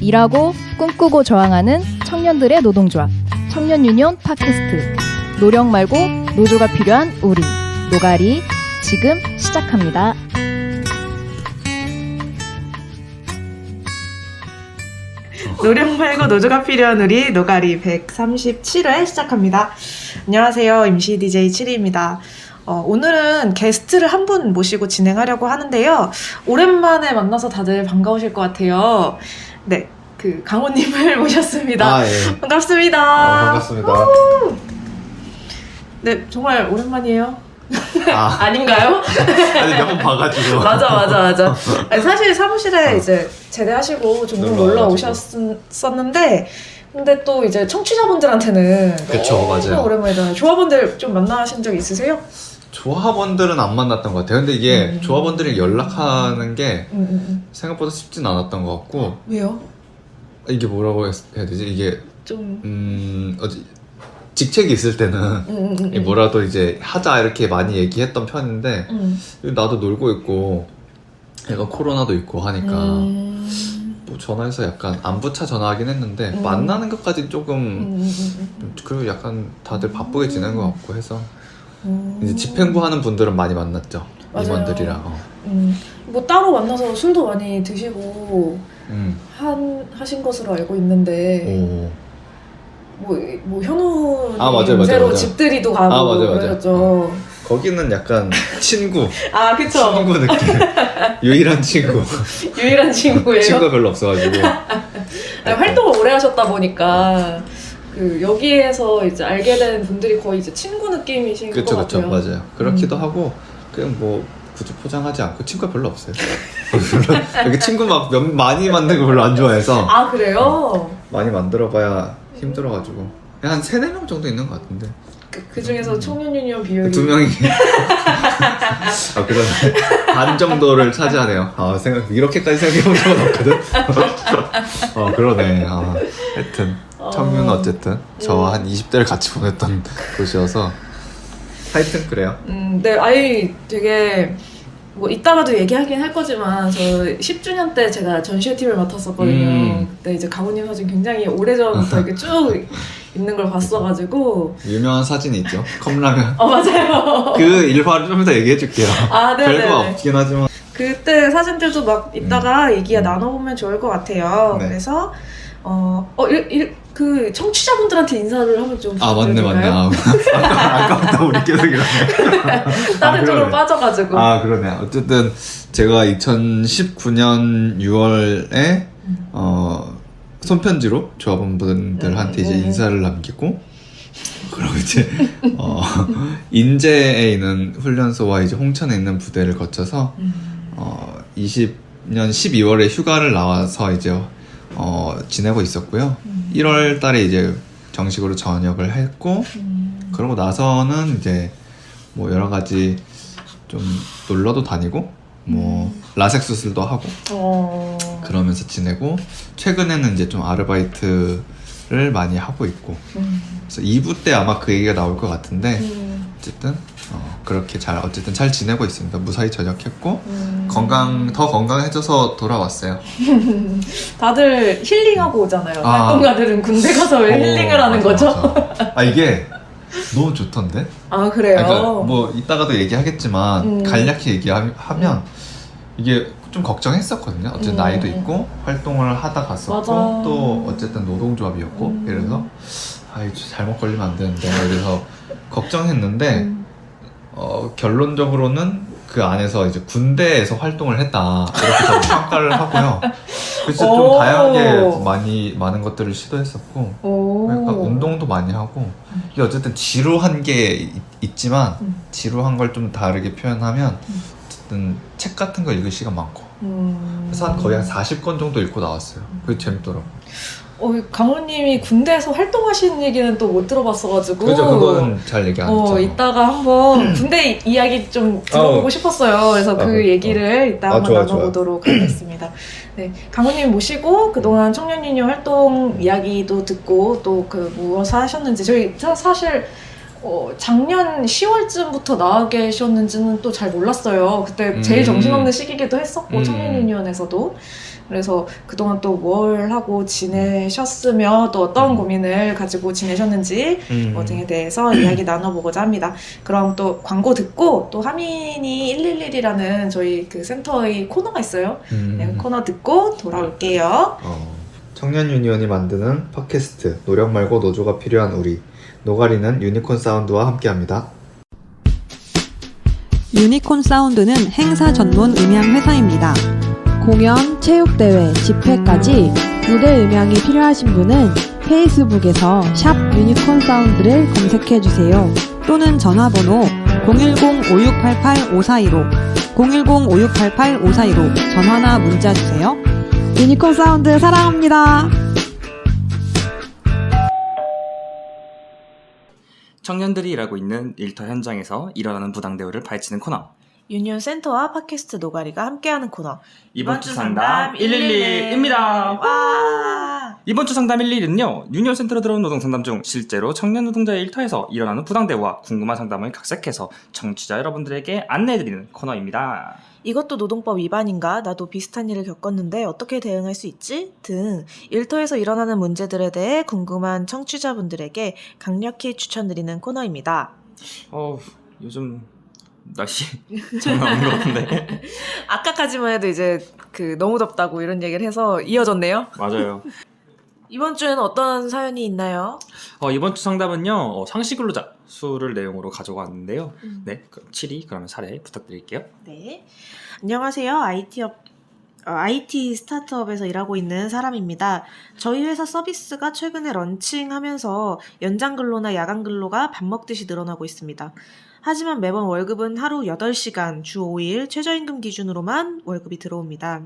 일하고 꿈꾸고 저항하는 청년들의 노동조합 청년유니온 팟캐스트 노력 말고 노조가 필요한 우리 노가리 지금 시작합니다. 노력 말고 노조가 필요한 우리 노가리 137회 시작합니다. 안녕하세요. MC DJ 7이입니다. 오늘은 게스트를 한 분 모시고 진행하려고 하는데요. 오랜만에 만나서 다들 반가우실 것 같아요. 네, 강호님을 모셨습니다. 아, 예. 반갑습니다. 반갑습니다. 네, 정말 오랜만이에요. 아, 아닌가요? 아니 몇 번 봐가지고. 맞아. 아니, 사실 사무실에 이제 제대하시고 종종 놀러 오셨었는데, 근데 또 이제 청취자분들한테는 그쵸, 너무 맞아요. 오랜만이잖아요. 조합원들 좀 만나신 적 있으세요? 조합원들은 안 만났던 것 같아요. 근데 이게 조합원들이 연락하는 게 생각보다 쉽진 않았던 것 같고. 왜요? 이게 뭐라고 해야 되지? 이게 좀 직책이 있을 때는 뭐라도 이제 하자 이렇게 많이 얘기했던 편인데 나도 놀고 있고 약간 코로나도 있고 하니까 뭐 전화해서 약간 안부차 전화하긴 했는데 만나는 것까지 조금 그리고 약간 다들 바쁘게 지낸 것 같고 해서 이제 집행부하는 분들은 많이 만났죠. 맞아요. 임원들이랑. 뭐 따로 만나서 술도 많이 드시고 하신 것으로 알고 있는데 뭐 현우님 맞아요. 새로 집들이도 가고 맞아요. 그러셨죠. 거기는 약간 친구. 아, 그쵸. 친구 느낌. 유일한 친구. 유일한 친구예요. 친구가 별로 없어가지고. 아니, 활동을 오래 하셨다 보니까 여기에서 이제 알게 된 분들이 거의 이제 친구 느낌이신 것 그쵸, 같아요. 맞아요. 그렇기도 하고 그냥 뭐 굳이 포장하지 않고 친구가 별로 없어요. 별로 이렇게 친구 막 많이 만드는 거 별로 안 좋아해서. 아, 그래요? 많이 만들어봐야 힘들어가지고 한 3-4명 정도 있는 것 같은데. 그 중에서 청년유니온 비율이 2명이 그러네. 반 정도를 차지하네요. 이렇게까지 생각해본 적은 없거든. 그러네. 하여튼 청유는 어쨌든 저와 한 20대를 같이 보냈던 곳이어서 하여튼 그래요. 네, 아이 되게 뭐 이따가도 얘기하긴 할 거지만 저 10주년 때 제가 전시회팀을 맡았었거든요. 그때 이제 강호님 사진 굉장히 오래전부터 이렇게 쭉 있는 걸 봤어가지고 유명한 사진이 있죠. 컵라면. 맞아요. 그 일화를 좀 이따 얘기해줄게요. 아, 네네. 별거 없긴 하지만 그때 사진들도 막 이따가 얘기 나눠보면 좋을 것 같아요. 네. 그래서 그 청취자분들한테 인사를 하면 좀 맞네. 부탁드릴까요? 아까부터 우리 계속 이러네. 다른 쪽으로 그러네. 빠져가지고. 그러네. 어쨌든 제가 2019년 6월에 손편지로 조합원분들한테 이제 인사를 남기고 그리고 이제 인제에 있는 훈련소와 이제 홍천에 있는 부대를 거쳐서 20년 12월에 휴가를 나와서 이제 지내고 있었고요. 1월 달에 이제 정식으로 전역을 했고 그러고 나서는 이제 뭐 여러 가지 좀 놀러도 다니고 뭐 라섹 수술도 하고 그러면서 지내고 최근에는 이제 좀 아르바이트를 많이 하고 있고 그래서 2부 때 아마 그 얘기가 나올 것 같은데 어쨌든 그렇게 어쨌든 잘 지내고 있습니다. 무사히 전역했고 더 건강해져서 돌아왔어요. 다들 힐링하고 오잖아요. 활동가들은 군대 가서 왜 힐링을 하는 거죠? 맞아. 이게 너무 좋던데? 아, 그래요? 그러니까 뭐 이따가도 얘기하겠지만 간략히 얘기하면 이게 좀 걱정했었거든요. 어쨌든 나이도 있고 활동을 하다 갔었고 맞아. 또 어쨌든 노동조합이었고 이래서 잘못 걸리면 안 되는데 그래서 걱정했는데 결론적으로는 그 안에서 이제 군대에서 활동을 했다 이렇게 저는 평가를 하고요. 그래서 좀 다양하게 많은 것들을 시도했었고 그러니까 운동도 많이 하고 이게 어쨌든 지루한 게 있지만 지루한 걸 좀 다르게 표현하면 어쨌든 책 같은 거 읽을 시간 많고 그래서 거의 한 40권 정도 읽고 나왔어요. 그게 재밌더라고요. 강호님이 군대에서 활동하시는 얘기는 또 못 들어봤어가지고 그죠, 그거는 잘 얘기 안 했잖아. 이따가 한번 군대 이야기 좀 들어보고 싶었어요. 그래서 그 얘기를 이따 한번 나눠보도록 하겠습니다. 네, 강호님 모시고 그동안 청년유니온 활동 이야기도 듣고 또 무엇을 하셨는지 저희 사실 작년 10월쯤부터 나와 계셨는지는 또 잘 몰랐어요. 그때 제일 정신없는 시기기도 했었고 청년유니온에서도 그래서 그동안 또 뭘 하고 지내셨으며 또 어떤 고민을 가지고 지내셨는지 등에 대해서 이야기 나눠보고자 합니다. 그럼 또 광고 듣고 또 하민이 111이라는 저희 그 센터의 코너가 있어요. 네, 코너 듣고 돌아올게요. 청년 유니온이 만드는 팟캐스트 노력 말고 노조가 필요한 우리 노가리는 유니콘 사운드와 함께합니다. 유니콘 사운드는 행사 전문 음향 회사입니다. 공연, 체육대회, 집회까지 무대 음향이 필요하신 분은 페이스북에서 샵 유니콘 사운드를 검색해주세요. 또는 전화번호 010-5688-5415 010-5688-5415 전화나 문자 주세요. 유니콘 사운드 사랑합니다. 청년들이 일하고 있는 일터 현장에서 일어나는 부당대우를 파헤치는 코너. 유니온 센터와 팟캐스트 노가리가 함께하는 코너. 이번 주 상담 111입니다. 와! 이번 주 상담 111은요. 유니온 센터로 들어온 노동 상담 중 실제로 청년 노동자의 일터에서 일어나는 부당대우와 궁금한 상담을 각색해서 청취자 여러분들에게 안내해드리는 코너입니다. 이것도 노동법 위반인가? 나도 비슷한 일을 겪었는데 어떻게 대응할 수 있지? 등 일터에서 일어나는 문제들에 대해 궁금한 청취자분들에게 강력히 추천드리는 코너입니다. 요즘 날씨 장난 아닌 것 같은데. 아까까지만 해도 이제 그 너무 덥다고 이런 얘기를 해서 이어졌네요. 맞아요. 이번 주에는 어떤 사연이 있나요? 이번 주 상담은요. 상시근로자 수를 내용으로 가져고 왔는데요. 네, 7위 그러면 사례 부탁드릴게요. 네. 안녕하세요. IT 스타트업에서 일하고 있는 사람입니다. 저희 회사 서비스가 최근에 런칭하면서 연장 근로나 야간 근로가 밥 먹듯이 늘어나고 있습니다. 하지만 매번 월급은 하루 8시간, 주 5일, 최저임금 기준으로만 월급이 들어옵니다.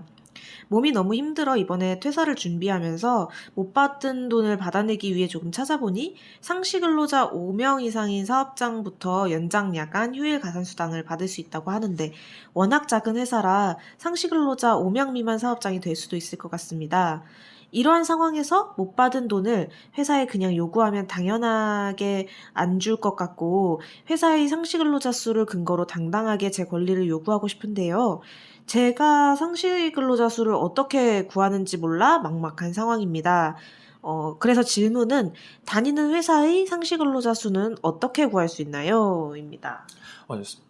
몸이 너무 힘들어 이번에 퇴사를 준비하면서 못 받은 돈을 받아내기 위해 조금 찾아보니 상시근로자 5명 이상인 사업장부터 연장 야간 휴일 가산수당을 받을 수 있다고 하는데 워낙 작은 회사라 상시근로자 5명 미만 사업장이 될 수도 있을 것 같습니다. 이러한 상황에서 못 받은 돈을 회사에 그냥 요구하면 당연하게 안 줄 것 같고 회사의 상시근로자 수를 근거로 당당하게 제 권리를 요구하고 싶은데요. 제가 상시근로자 수를 어떻게 구하는지 몰라 막막한 상황입니다. 그래서 질문은 다니는 회사의 상시근로자 수는 어떻게 구할 수 있나요? 입니다.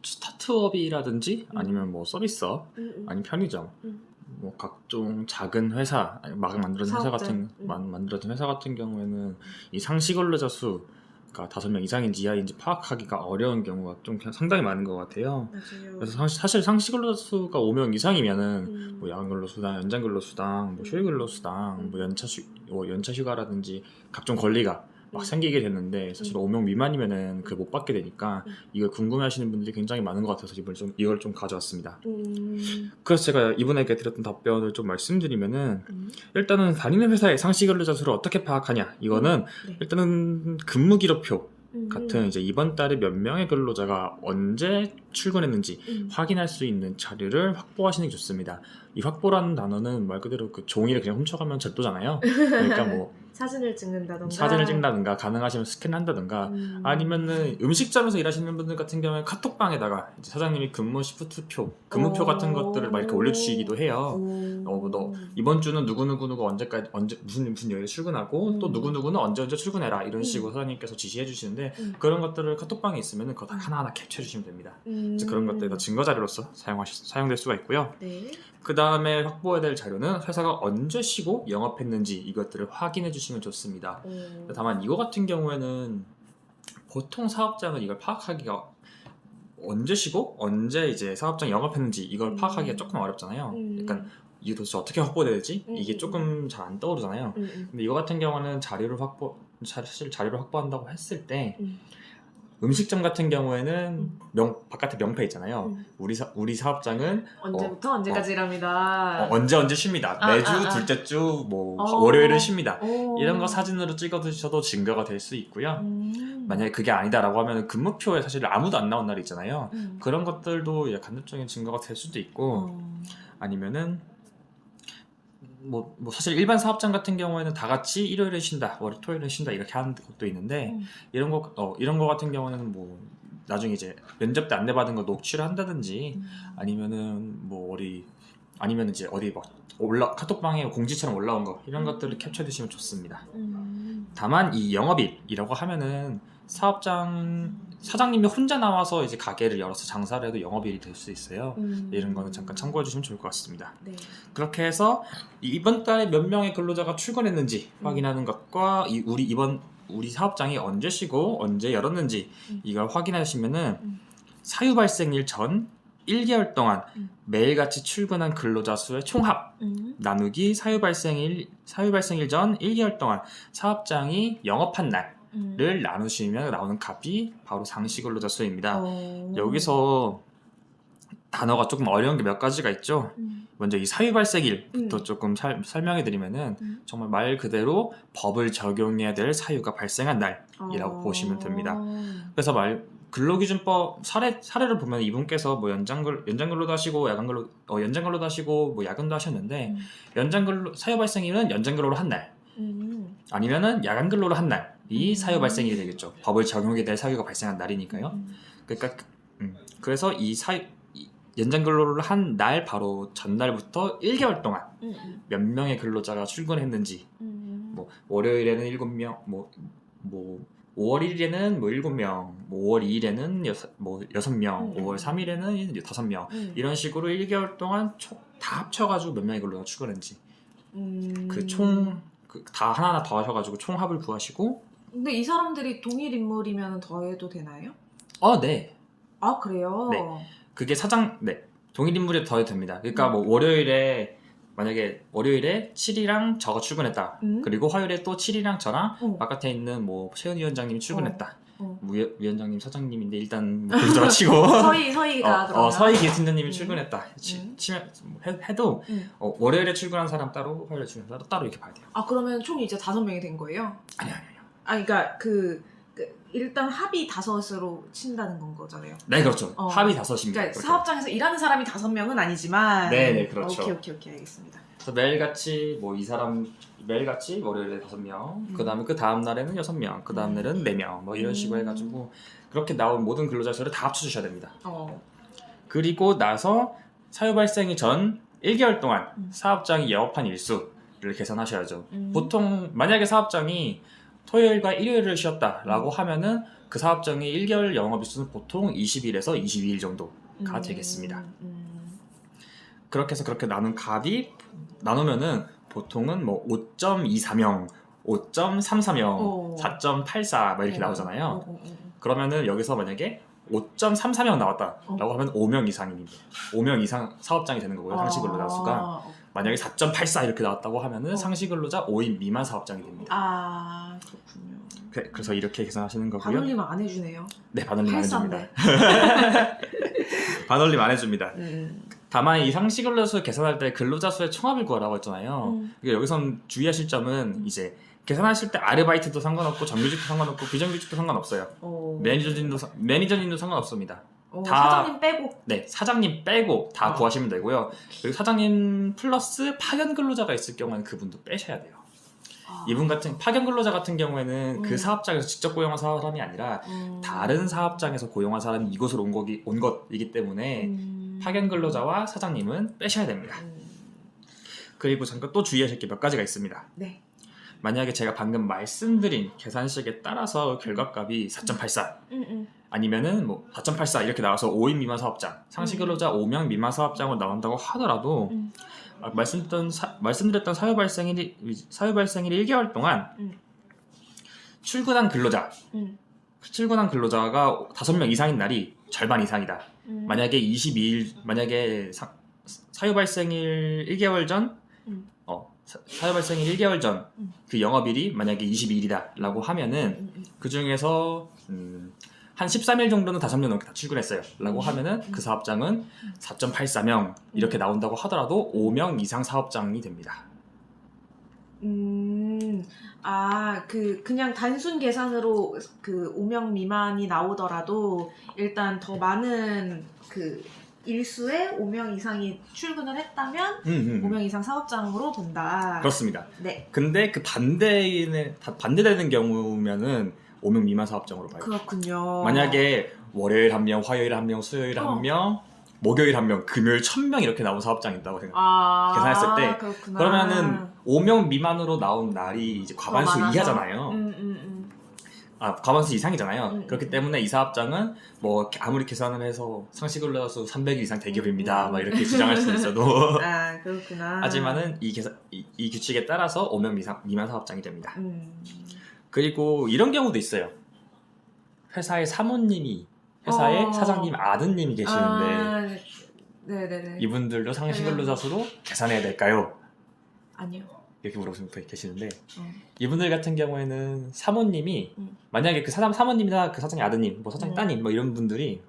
스타트업이라든지 아니면 뭐 서비스업 아니면 편의점 뭐 각종 작은 회사 막 만들어진 회사 같은 만들어진 회사 같은 경우에는 이 상시근로자 수가 5명 이상인지 이하인지 파악하기가 어려운 경우가 좀 상당히 많은 것 같아요. 맞아요. 그래서 사실 상시근로자 수가 5명 이상이면은 뭐 야간근로수당, 연장근로수당, 뭐 휴일근로수당, 뭐 연차 휴가라든지 각종 권리가 막 생기게 됐는데 사실 5명 미만이면은 그 못 받게 되니까 이걸 궁금해하시는 분들이 굉장히 많은 것 같아서 이걸 좀 가져왔습니다. 그래서 제가 이분에게 드렸던 답변을 좀 말씀드리면은 일단은 다니는 회사의 상시근로자 수를 어떻게 파악하냐 이거는 일단은 근무기록표 같은 이제 이번 달에 몇 명의 근로자가 언제 출근했는지 확인할 수 있는 자료를 확보하시는 게 좋습니다. 이 확보라는 단어는 말 그대로 그 종이를 그냥 훔쳐가면 절도잖아요. 그러니까 뭐 사진을 찍는다던가 가능하시면 스캔한다던가 아니면은 음식점에서 일하시는 분들 같은 경우에 카톡방에다가 이제 사장님이 근무 시프트표, 근무표 같은 것들을 막 이렇게 올려주시기도 해요. 너 이번 주는 누구누구누구 언제까지 무슨 요일에 출근하고 또 누구누구는 언제 출근해라 이런 식으로 사장님께서 지시해 주시는데 그런 것들을 카톡방에 있으면은 그거 다 하나하나 캡처해 주시면 됩니다. 이제 그런 것들이 다 증거 자료로서 사용될 수가 있고요. 네. 그 다음에 확보해야 될 자료는 회사가 언제 쉬고 영업했는지 이것들을 확인해 주시면 좋습니다. 다만 이거 같은 경우에는 보통 사업장은 이걸 파악하기가 언제 쉬고 언제 이제 사업장 영업했는지 이걸 파악하기가 조금 어렵잖아요. 약간 이게 도대체 어떻게 확보돼야 되지? 이게 조금 잘 안 떠오르잖아요. 근데 이거 같은 경우는 사실 자료를 확보한다고 했을 때 음식점 같은 경우에는 바깥에 명패 있잖아요. 우리 사업장은 언제부터 언제까지 일합니다. 언제 쉽니다. 매주 둘째 주 뭐 월요일은 쉽니다. 이런 거 사진으로 찍어 두셔도 증거가 될 수 있고요. 만약에 그게 아니다라고 하면 근무표에 사실 아무도 안 나온 날이 있잖아요. 그런 것들도 간접적인 증거가 될 수도 있고 아니면은 뭐 사실 일반 사업장 같은 경우에는 다 같이 일요일에 쉰다, 토요일에 쉰다 이렇게 하는 것도 있는데 이런 거 같은 경우는 뭐 나중에 이제 면접 때 안내 받은 거 녹취를 한다든지 아니면은 뭐 우리 아니면 이제 어디 막 카톡방에 공지처럼 올라온 거 이런 것들을 캡처해 두시면 좋습니다. 다만 이 영업일이라고 하면은 사장님이 혼자 나와서 이제 가게를 열어서 장사를 해도 영업일이 될 수 있어요. 이런 거는 잠깐 참고해 주시면 좋을 것 같습니다. 네. 그렇게 해서 이번 달에 몇 명의 근로자가 출근했는지 확인하는 것과 우리 사업장이 언제 쉬고 언제 열었는지 이걸 확인하시면은 사유 발생일 전 1개월 동안 매일같이 출근한 근로자 수의 총합 나누기 사유 발생일 전 1개월 동안 사업장이 영업한 날을 나누시면 나오는 값이 바로 상시 근로자 수입니다. 여기서 단어가 조금 어려운 게 몇 가지가 있죠. 먼저 이 사유 발생일부터 조금 설명해 드리면은 정말 말 그대로 법을 적용해야 될 사유가 발생한 날이라고 보시면 됩니다. 그래서 근로기준법 사례를 보면 이분께서 뭐 연장근로도 하시고 연장근로도 하시고 뭐 야근도 하셨는데 사유 발생일은 연장근로로 한 날 아니면은 야간근로로 한 날이 사유 발생일이 되겠죠. 법을 적용하게 될 사유가 발생한 날이니까요. 그러니까 그래서 이 연장근로를 한 날 바로 전날부터 1개월 동안 몇 명의 근로자가 출근했는지 뭐 월요일에는 7명 뭐 5월 1일에는 뭐 7명, 뭐 5월 2일에는 6명, 5월 3일에는 5명 이런 식으로 1개월 동안 다 합쳐가지고 몇 명의 근로자가 출근했는지 그 총 다 하나하나 더 하셔가지고 총합을 구하시고. 근데 이 사람들이 동일 인물이면 더해도 되나요? 네. 아 그래요? 네. 그게 동일 인물에 더해도 됩니다. 그러니까 뭐 만약에 월요일에 7이랑 저가 출근했다. 그리고 화요일에 또 7이랑 저랑 바깥에 있는 뭐 최은 위원장님이 출근했다. 위원장님 사장님인데 일단 근로자가 치고 서희가 그러면 서희 계승자님이 출근했다. 해도 월요일에 출근한 사람 따로 화요일에 출근한 사람 따로 이렇게 봐야 돼요. 아 그러면 총 이제 5명이 된 거예요? 아니요. 그러니까 일단 합이 5으로 친다는 건 거잖아요. 네, 그렇죠. 합이 5입니다. 그러니까 사업장에서 일하는 사람이 5명은 아니지만. 네, 그렇죠. 오케이, 알겠습니다. 그래서 매일같이 월요일에 5명, 그 다음 날에는 6명, 그 다음 날은 4명, 뭐 이런 식으로 해가지고 그렇게 나온 모든 근로자 수를 다 합쳐주셔야 됩니다. 그리고 나서 사유 발생이 전 1개월 동안 사업장이 영업한 일수를 계산하셔야죠. 보통 만약에 사업장이 토요일과 일요일을 쉬었다라고 하면은 그 사업장의 1개월 영업일수는 보통 20일에서 22일 정도가 되겠습니다. 그렇게 해서 그렇게 나눈 값이 나누면은 보통은 뭐 5.24명, 5.34명, 4.84 막 이렇게 나오잖아요. 그러면은 여기서 만약에 5.34명 나왔다라고 하면 5명 이상입니다. 5명 이상 사업장이 되는 거고요. 상시 근로자 수가. 만약에 4.84 이렇게 나왔다고 하면은 상시 근로자 5인 미만 사업장이 됩니다. 아 그렇군요. 그래서 이렇게 계산하시는 거고요. 반올림 안 해주네요. 네, 반올림 안 해줍니다. 반올림 안 해줍니다. 다만 이 상시 근로자 수 계산할 때 근로자 수의 총합을 구하라고 했잖아요. 그러니까 여기선 주의하실 점은 이제 계산하실 때 아르바이트도 상관없고 정규직도 상관없고 비정규직도 상관없어요. 매니저님도 상관없습니다. 사장님 빼고? 네, 사장님 빼고 다 구하시면 되고요. 그리고 사장님 플러스 파견 근로자가 있을 경우에는 그분도 빼셔야 돼요. 이분 같은 파견 근로자 같은 경우에는 그 사업장에서 직접 고용한 사람이 아니라 다른 사업장에서 고용한 사람이 이곳으로 온 것이기 때문에 파견 근로자와 사장님은 빼셔야 됩니다. 그리고 잠깐 또 주의하실 게 몇 가지가 있습니다. 네. 만약에 제가 방금 말씀드린 계산식에 따라서 결과값이 4.84 아니면은 뭐 4.84 이렇게 나와서 5인 미만 사업장, 상시 근로자 5명 미만 사업장으로 나온다고 하더라도 말씀드렸던 사유 발생일이 1개월 동안 출근한 근로자가 5명 이상인 날이 절반 이상이다. 만약에 사유 발생일 1개월 전 사유 발생일 1개월 전 그 영업일이 만약에 22일이다라고 하면은 그 중에서 한 13일 정도는 5명 넘게 다 출근했어요 라고 하면은 그 사업장은 4.84명 이렇게 나온다고 하더라도 5명 이상 사업장이 됩니다. 그냥 단순 계산으로 5명 미만이 나오더라도 일단 더 많은 일수에 5명 이상이 출근을 했다면 5명 이상 사업장으로 본다. 그렇습니다. 네. 근데 그 반대되는 경우면은 5명 미만 사업장으로 봐요. 그렇군요. 만약에 월요일 1명, 화요일 1명, 수요일 1명, 목요일 1명, 금요일 1000명 이렇게 나온 사업장이 있다고 생각. 계산했을 때, 그렇구나. 그러면은 5명 미만으로 나온 날이 이제 과반수 많아서? 이하잖아요. 과반수 이상이잖아요. 그렇기 때문에 이 사업장은 뭐 아무리 계산을 해서 상시근로자 수 300일 이상 대기업입니다. 막 이렇게 주장할 수는 있어도 아, 그렇구나. 하지만은 이 규칙에 따라서 5명 미만 사업장이 됩니다. 그리고 이런 경우도 있어요. 회사의 사모님이 회사의 사장님 아드님이 계시는데 네네네. 이분들도 상시근로자 수로 계산해야 될까요? 아니요. 이렇게 물어보시는 분이 계시는데 이분들 같은 경우에는 사모님이 만약에 그 사모님이나 그 사장님 아드님, 뭐 사장님 따님 뭐 이런 분들이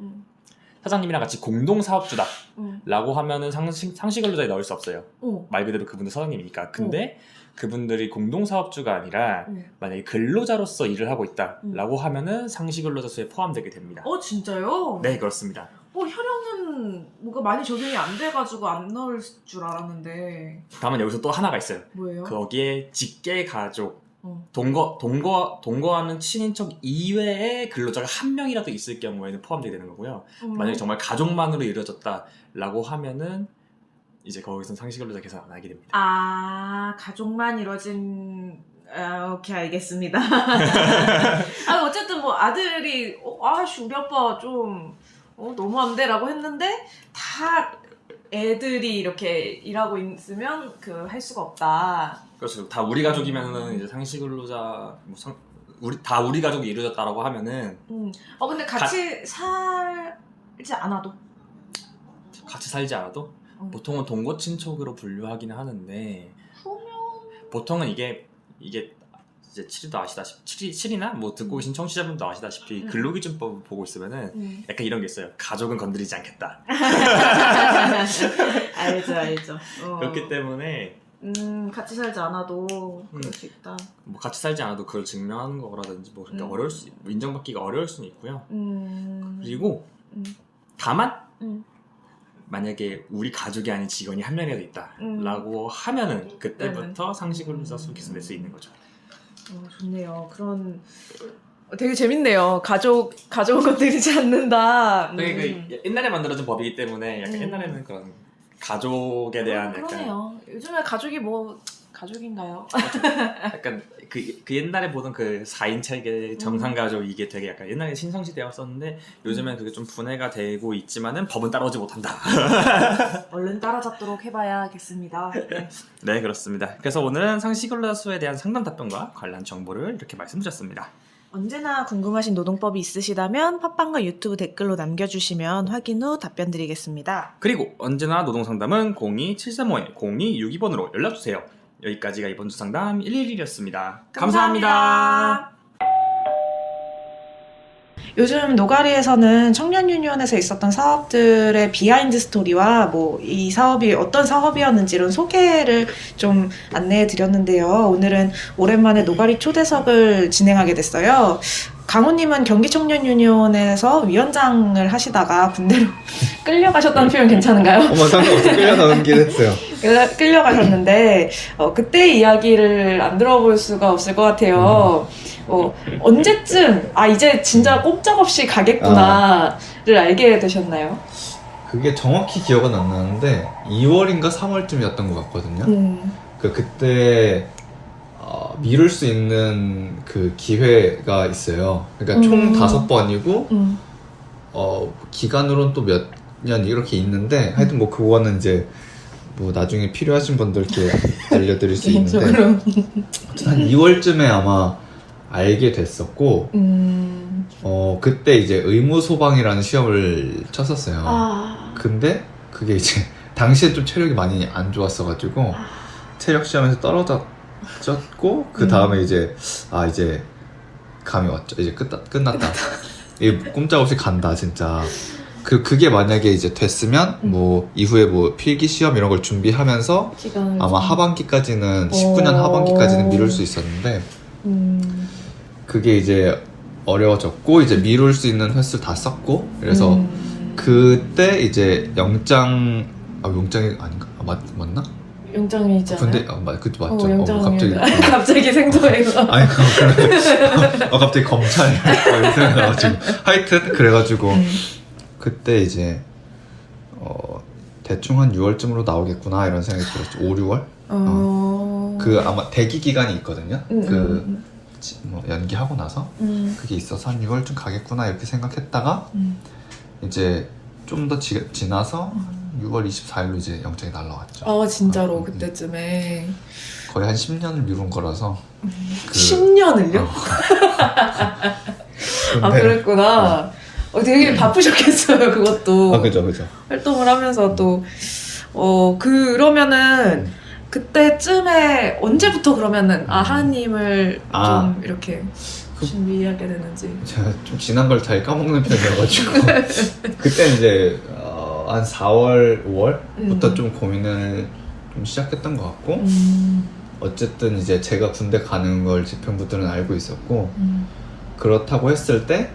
사장님이랑 같이 공동 사업주다라고 하면은 상시근로자에 넣을 수 없어요. 말 그대로 그분들 사장님이니까. 근데 그분들이 공동 사업주가 아니라 만약에 근로자로서 일을 하고 있다라고 하면은 상시근로자 수에 포함되게 됩니다. 진짜요? 네, 그렇습니다. 혈연은 뭔가 많이 적용이 안 돼가지고 안 넣을 줄 알았는데. 다만 여기서 또 하나가 있어요. 뭐예요? 거기에 직계 가족, 동거하는 친인척 이외에 근로자가 한 명이라도 있을 경우에는 포함되게 되는 거고요. 만약에 정말 가족만으로 이루어졌다라고 하면은 이제 거기서 상시근로자 계산 안 하게 됩니다. 가족만 이뤄진. 오케이, 알겠습니다. 어쨌든 뭐 아들이 우리 아빠 좀 너무한데라고 했는데 다 애들이 이렇게 일하고 있으면 할 수가 없다. 그렇죠. 다 우리 가족이면은 이제 상시근로자 다 우리 가족이 이루어졌다라고 하면은 근데 같이 살지 않아도 보통은 동거 친척으로 분류하기는 하는데 보통은 이게 이제 7이도 아시다시피 7이나 뭐 듣고 계신 청취자분도 아시다시피 근로기준법을 보고 있으면은 약간 이런 게 있어요. 가족은 건드리지 않겠다. 알죠. 그렇기 때문에 같이 살지 않아도 그럴 수 있다. 뭐 같이 살지 않아도 그걸 증명하는 거라든지 뭐 그러니까 인정받기가 어려울 수는 있고요. 그리고 다만 만약에 우리 가족이 아닌 직원이 한 명이라도 있다라고 하면은 그때부터 상시근로자 수 계산될 수 있는 거죠. 좋네요. 되게 재밌네요. 가족은 건드리지 않는다. 옛날에 만들어진 법이기 때문에 약간 옛날에는 그런 가족에 대한 그러네요. 요즘에 가족이 가족인가요? 약간 그 옛날에 보던 그 4인 체계 정상가족 이게 되게 약간 옛날에 신성시대였었는데 요즘엔 그게 좀 분해가 되고 있지만은 법은 따라오지 못한다. 얼른 따라잡도록 해봐야겠습니다. 네, 그렇습니다. 그래서 오늘은 상시근로자 수에 대한 상담 답변과 관련 정보를 이렇게 말씀드렸습니다. 언제나 궁금하신 노동법이 있으시다면 팟빵과 유튜브 댓글로 남겨주시면 확인 후 답변 드리겠습니다. 그리고 언제나 노동상담은 02-735-0262번으로 연락주세요. 여기까지가 이번 주 상담 111이었습니다. 감사합니다. 요즘 노가리에서는 청년유니온에서 있었던 사업들의 비하인드 스토리와 이 사업이 어떤 사업이었는지 이런 소개를 좀 안내해 드렸는데요. 오늘은 오랜만에 노가리 초대석을 진행하게 됐어요. 강호님은 경기청년유니온에서 위원장을 하시다가 군대로 끌려가셨다는 표현 괜찮은가요? 상관없이 끌려가는 길 했어요. 끌려가셨는데 그때 이야기를 안 들어볼 수가 없을 것 같아요. 언제쯤 이제 진짜 꼼짝없이 가겠구나를 알게 되셨나요? 그게 정확히 기억은 안 나는데 2월인가 3월쯤이었던 것 같거든요. 그때 미룰 수 있는 그 기회가 있어요. 그러니까 총 5번이고 기간으로는 또 몇 년 이렇게 있는데 하여튼 뭐 그거는 이제 뭐 나중에 필요하신 분들께 알려드릴 수 있는데 한 2월쯤에 아마 알게 됐었고 그때 이제 의무소방이라는 시험을 쳤었어요. 근데 그게 이제 당시에 좀 체력이 많이 안 좋았어가지고 체력 시험에서 떨어졌고 그 다음에 이제 이제 감이 왔죠. 이제 끝났다. 이게 꼼짝없이 간다 진짜. 그게 만약에 이제 됐으면 뭐 이후에 뭐 필기 시험 이런 걸 준비하면서 아마 하반기까지는 19년 하반기까지는 미룰 수 있었는데 그게 이제 어려워졌고 이제 미룰 수 있는 횟수 다 썼고 그래서 그때 이제 영장이 아닌가? 맞나? 영장이잖아요. 근데 그것도 맞죠. 영장이 갑자기 생소해서. 아니 갑자기 검찰 이렇게 생각나가지고 하여튼 그래가지고 그때 이제 대충 한 6월쯤으로 나오겠구나 이런 생각이 들었죠. 5, 6월? 그 아마 대기 기간이 있거든요. 뭐 연기하고 나서 그게 있어서 한 6월쯤 가겠구나 이렇게 생각했다가 이제 좀 더 지나서 6월 24일로 이제 영장이 날라왔죠. 진짜로 그때쯤에 거의 한 10년을 미룬 거라서. 10년을요? 아 그랬구나. 되게 바쁘셨겠어요 그것도. 그죠. 활동을 하면서 또 그러면은 그때쯤에 언제부터 그러면은 하하님을 좀 이렇게 준비하게 되는지. 제가 좀 지난 걸 잘 까먹는 편이어가지고 그때 이제 한 4월, 5월부터 좀 고민을 좀 시작했던 것 같고 어쨌든 이제 제가 군대 가는 걸 집행부들은 알고 있었고 그렇다고 했을 때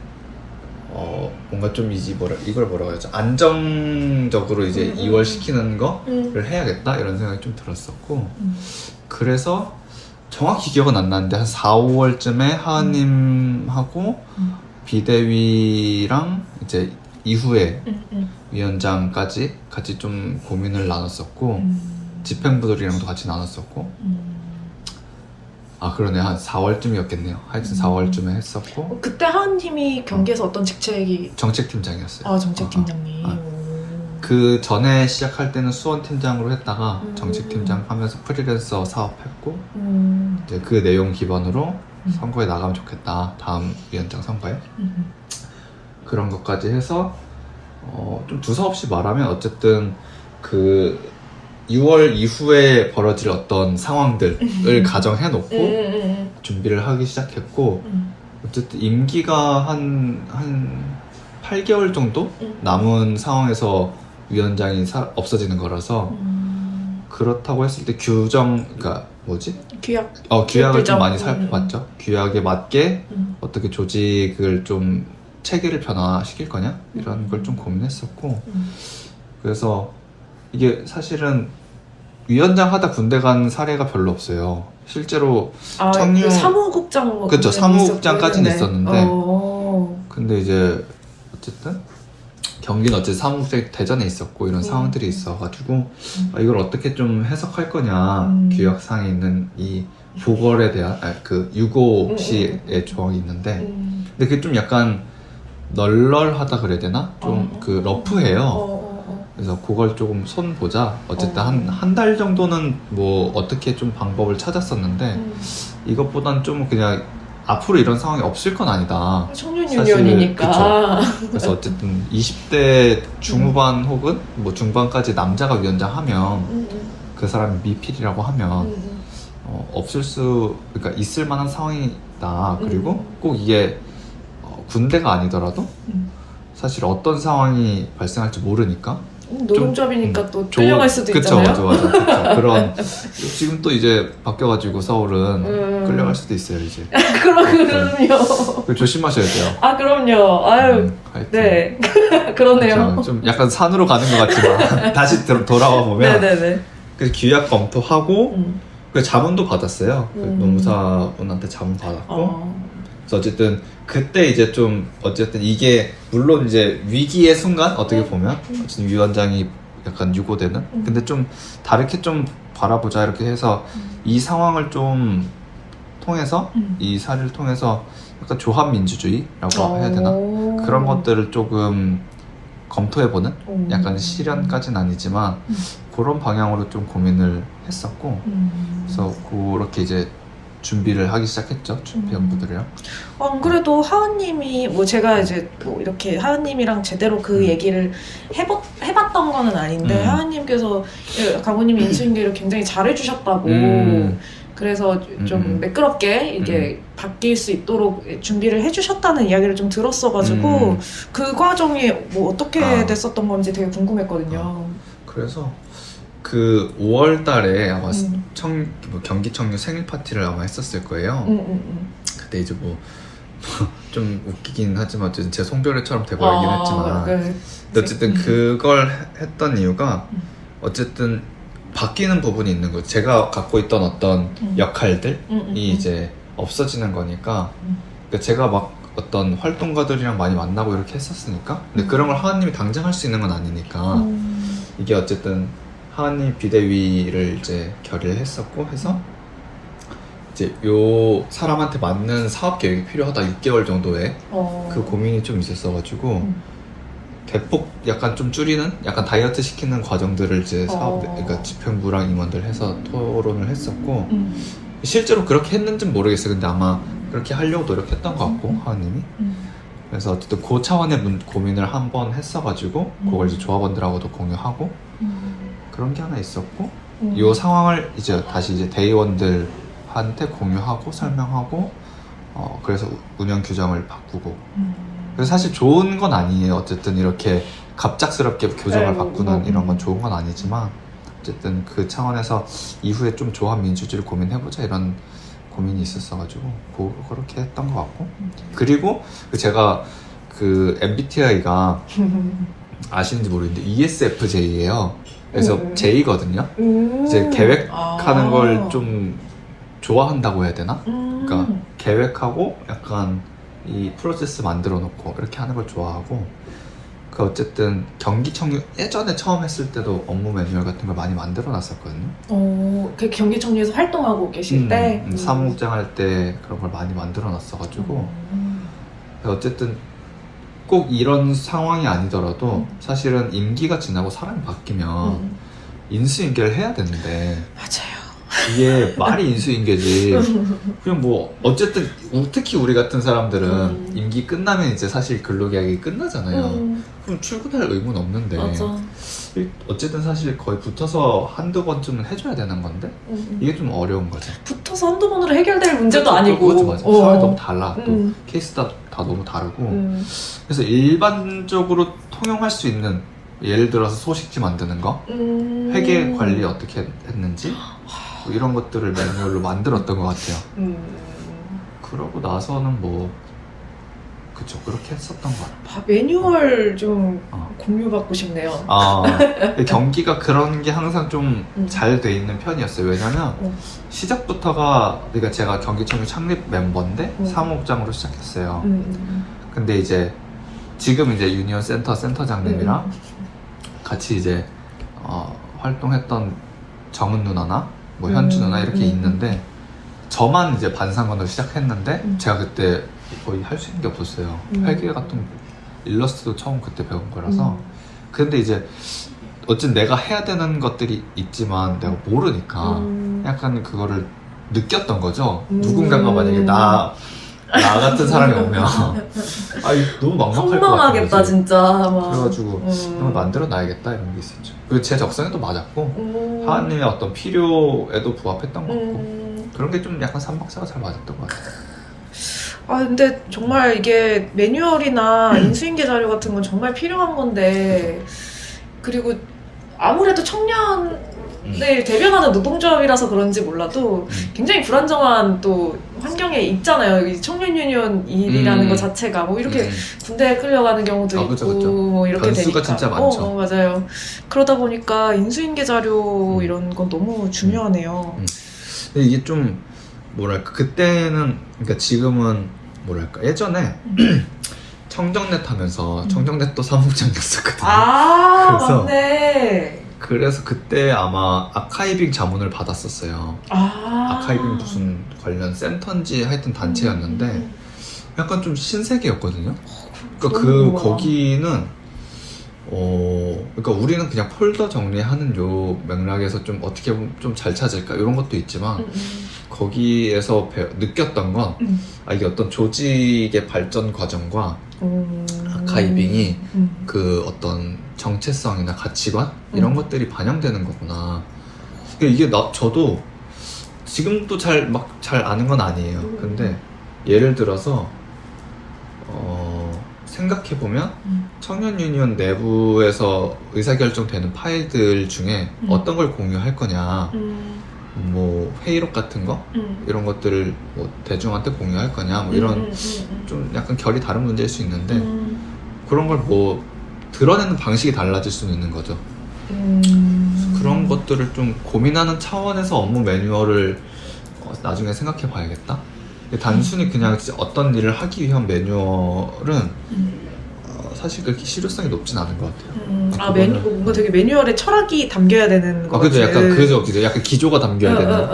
뭔가 좀 이걸 뭐라고 하죠? 안정적으로 이제 이월시키는 거를 해야겠다 이런 생각이 좀 들었었고 그래서 정확히 기억은 안 나는데 한 4, 5월쯤에 하하님하고 비대위랑 이제 이후에 위원장까지 같이 좀 고민을 나눴었고 집행부들이랑도 같이 나눴었고 그러네. 한 4월쯤이었겠네요. 하여튼 4월쯤에 했었고 그때 하하님이 경기에서 어떤 직책이? 정책팀장이었어요. 정책팀장님. 그 전에 시작할 때는 수원팀장으로 했다가 정책팀장 하면서 프리랜서 사업했고 이제 그 내용 기반으로 선거에 나가면 좋겠다. 다음 위원장 선거에 그런 것까지 해서 좀 두서없이 말하면 어쨌든 그 6월 이후에 벌어질 어떤 상황들을 가정해놓고 준비를 하기 시작했고 어쨌든 임기가 한 8개월 정도 남은 상황에서 위원장이 없어지는 거라서 그렇다고 했을 때 그러니까 뭐지? 규약을 좀 많이 살펴봤죠. 규약에 맞게 어떻게 조직을 좀 체계를 변화시킬 거냐 이런 걸 좀 고민했었고 그래서 이게 사실은 위원장 하다 군대 간 사례가 별로 없어요. 실제로 그 사무국장 그렇죠. 사무국장까지는 있었는데 근데 이제 어쨌든 경기는 어쨌든 사무국장이 대전에 있었고 이런 상황들이 있어가지고 이걸 어떻게 좀 해석할 거냐 규약상에 있는 이 보궐에 대한 그 유고시의 조항이 있는데 근데 그게 좀 약간 널널하다 그래야 되나? 좀 그 러프해요. 그래서 그걸 조금 손 보자. 어쨌든 한 달 정도는 뭐 어떻게 좀 방법을 찾았었는데 이것보단 좀 그냥 앞으로 이런 상황이 없을 건 아니다. 청년 유년이니까. 그래서 어쨌든 20대 중후반 혹은 뭐 중반까지 남자가 위원장 하면 그 사람이 미필이라고 하면 그러니까 있을 만한 상황이다. 그리고 꼭 이게 군대가 아니더라도 사실 어떤 상황이 발생할지 모르니까 노동조합이니까 또 끌려갈 수도 있잖아요. 그쵸, 맞아. 그런 지금 또 이제 바뀌어가지고 서울은 끌려갈 수도 있어요 이제. 그럼요. 조심하셔야 돼요. 그럼요. 하여튼. 네. 그러네요. 그쵸, 좀 약간 산으로 가는 것 같지만 다시 돌아와 보면. 네네네. 그래서 규약 검토하고 그 자문도 받았어요. 그 노무사분한테 자문 받았고. 그래서 어쨌든 그때 이제 좀 어쨌든 이게 물론 이제 위기의 순간 어떻게 보면 어쨌든 위원장이 약간 유고되는 근데 좀 다르게 좀 바라보자 이렇게 해서 이 상황을 좀 통해서 이 사례를 통해서 약간 조합민주주의라고 해야 되나 그런 것들을 조금 검토해보는 약간 실현까지는 아니지만 그런 방향으로 좀 고민을 했었고 그래서 그렇게 이제 준비를 하기 시작했죠. 준비원부들이랑. 안 그래도 하은님이 제가 이제 이렇게 하은님이랑 제대로 그 얘기를 해봤던 거는 아닌데 하은님께서 강호님이 인수인계를 굉장히 잘해주셨다고 그래서 좀 매끄럽게 이게 바뀔 수 있도록 준비를 해주셨다는 이야기를 좀 들었어가지고 그 과정이 어떻게 됐었던 건지 되게 궁금했거든요. 그래서 그 5월 달에 아마 경기 청년 생일 파티를 아마 했었을 거예요. 그때 이제 좀 웃기긴 하지만 제 송별회처럼 돼버리긴 했지만 근데 어쨌든 그걸 했던 이유가 어쨌든 바뀌는 부분이 있는 거죠. 제가 갖고 있던 어떤 역할들이 이제 없어지는 거니까 그러니까 제가 막 어떤 활동가들이랑 많이 만나고 이렇게 했었으니까 근데 그런 걸 하하님이 당장 할 수 있는 건 아니니까 이게 어쨌든 하한님 비대위를 이제 결의를 했었고 해서 이제 요 사람한테 맞는 사업 계획이 필요하다 6개월 정도의 그 고민이 좀 있었어가지고 대폭 약간 좀 줄이는 약간 다이어트 시키는 과정들을 이제 그러니까 집행부랑 임원들 해서 토론을 했었고 실제로 그렇게 했는지는 모르겠어요. 근데 아마 그렇게 하려고 노력했던 것 같고 하은님이 그래서 어쨌든 그 차원의 고민을 한번 했어가지고 그걸 이제 조합원들하고도 공유하고 그런 게 하나 있었고 이 상황을 이제 다시 이제 대의원들한테 공유하고 설명하고 그래서 운영 규정을 바꾸고 그래서 사실 좋은 건 아니에요. 어쨌든 이렇게 갑작스럽게 규정을 바꾸는 이런 건 좋은 건 아니지만 어쨌든 그 차원에서 이후에 좀 조합 민주주의를 고민해보자 이런 고민이 있었어가지고 그렇게 했던 것 같고 그리고 제가 그 MBTI가 아시는지 모르겠는데 ESFJ예요. 그래서 J거든요. 이제 계획하는 걸 좀 좋아한다고 해야 되나? 그러니까 계획하고 약간 이 프로세스 만들어 놓고 이렇게 하는 걸 좋아하고 그 어쨌든 경기청유 예전에 처음 했을 때도 업무 매뉴얼 같은 걸 많이 만들어 놨었거든요. 그 경기청유에서 활동하고 계실 때 사무국장 할 때 그런 걸 많이 만들어 놨어가지고 어쨌든 꼭 이런 상황이 아니더라도 사실은 임기가 지나고 사람이 바뀌면 인수인계를 해야 되는데 맞아요. 이게 말이 인수인계지 그냥 뭐 어쨌든 특히 우리 같은 사람들은 임기 끝나면 이제 사실 근로계약이 끝나잖아요. 그럼 출근할 의무는 없는데 맞아. 어쨌든 사실 거의 붙어서 한두 번쯤은 해줘야 되는 건데 이게 좀 어려운 거죠. 붙어서 한두 번으로 해결될 문제도 그렇죠, 아니고 그렇죠, 맞아. 사람이 너무 달라. 또 케이스 다 너무 다르고 그래서 일반적으로 통용할 수 있는 예를 들어서 소식지 만드는 거 회계 관리 어떻게 했는지 뭐 이런 것들을 매뉴얼로 만들었던 것 같아요. 그러고 나서는 뭐 그쵸 그렇게 했었던 것 같아요. 매뉴얼 좀 공유받고 싶네요. 경기가 그런 게 항상 좀 잘 돼 있는 편이었어요. 왜냐면 시작부터가 그러니까 제가 경기청유 창립 멤버인데 사무국장으로 시작했어요. 근데 이제 지금 이제 유니온 센터장님이랑 같이 이제 활동했던 정은 누나나 뭐 현주 누나 이렇게 있는데 저만 이제 반상관으로 시작했는데 제가 그때 거의 할 수 있는 게 없었어요. 회계 같은 일러스트도 처음 그때 배운 거라서 근데 이제 어쨌든 내가 해야 되는 것들이 있지만 내가 모르니까 약간 그거를 느꼈던 거죠. 누군가가 만약에 나 같은 사람이 오면 너무 막막할 것 황망하겠다 같은 진짜. 막. 그래가지고 이걸 만들어 놔야겠다 이런 게 있었죠. 그리고 제 적성에도 맞았고 하한님의 어떤 필요에도 부합했던 것 같고 그런 게 좀 약간 삼박자가 잘 맞았던 것 같아요. 근데 정말 이게 매뉴얼이나 인수인계 자료 같은 건 정말 필요한 건데 그리고 아무래도 청년을 대변하는 노동조합이라서 그런지 몰라도 굉장히 불안정한 또 환경에 있잖아요. 이 청년 유니온 일이라는 것 자체가 뭐 이렇게 군대에 끌려가는 경우도 있고 그쵸. 뭐 이렇게 변수가 되니까 진짜 많죠. 맞아요. 그러다 보니까 인수인계 자료 이런 건 너무 중요하네요. 근데 이게 좀 뭐랄까 그때는 그러니까 지금은 뭐랄까 예전에 청정넷 하면서 청정넷 또 사무국장이었었거든요. 그래서 맞네. 그래서 그때 아마 아카이빙 자문을 받았었어요. 아카이빙 무슨 관련 센터인지 하여튼 단체였는데 약간 좀 신세계였거든요. 그러니까 거기는 그러니까 우리는 그냥 폴더 정리하는 요 맥락에서 좀 어떻게 보면 좀 잘 찾을까 이런 것도 있지만 거기에서 느꼈던 건 이게 어떤 조직의 발전 과정과 아카이빙이 그 어떤 정체성이나 가치관 이런 것들이 반영되는 거구나. 이게 저도 지금도 잘 아는 건 아니에요. 근데 예를 들어서 생각해보면 청년 유니온 내부에서 의사결정되는 파일들 중에 어떤 걸 공유할 거냐 뭐 회의록 같은 거 이런 것들을 뭐 대중한테 공유할 거냐 뭐 이런 좀 약간 결이 다른 문제일 수 있는데 그런 걸 뭐 드러내는 방식이 달라질 수는 있는 거죠. 그런 것들을 좀 고민하는 차원에서 업무 매뉴얼을 나중에 생각해 봐야겠다. 단순히 그냥 어떤 일을 하기 위한 매뉴얼은 사실 그렇게 실효성이 높진 않은 것 같아요. 아 매뉴 뭔가 되게 매뉴얼에 철학이 담겨야 되는 거 그죠. 같은. 약간 그죠. 약간 기조가 담겨야 되는.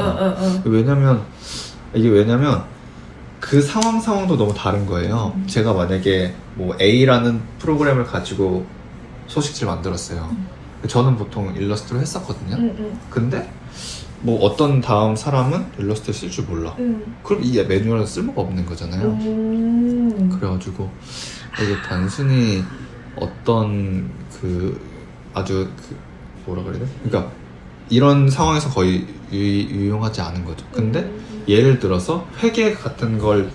왜냐면 그 상황도 너무 다른 거예요. 제가 만약에 뭐 A라는 프로그램을 가지고 소식지를 만들었어요. 저는 보통 일러스트로 했었거든요. 근데 뭐 어떤 다음 사람은 일러스트를 쓸 줄 몰라. 그럼 이 매뉴얼은 쓸모가 없는 거잖아요. 그래가지고 이게 단순히 어떤 아주 뭐라 그래야 돼? 그러니까 이런 상황에서 거의 유용하지 않은 거죠. 근데 예를 들어서 회계 같은 걸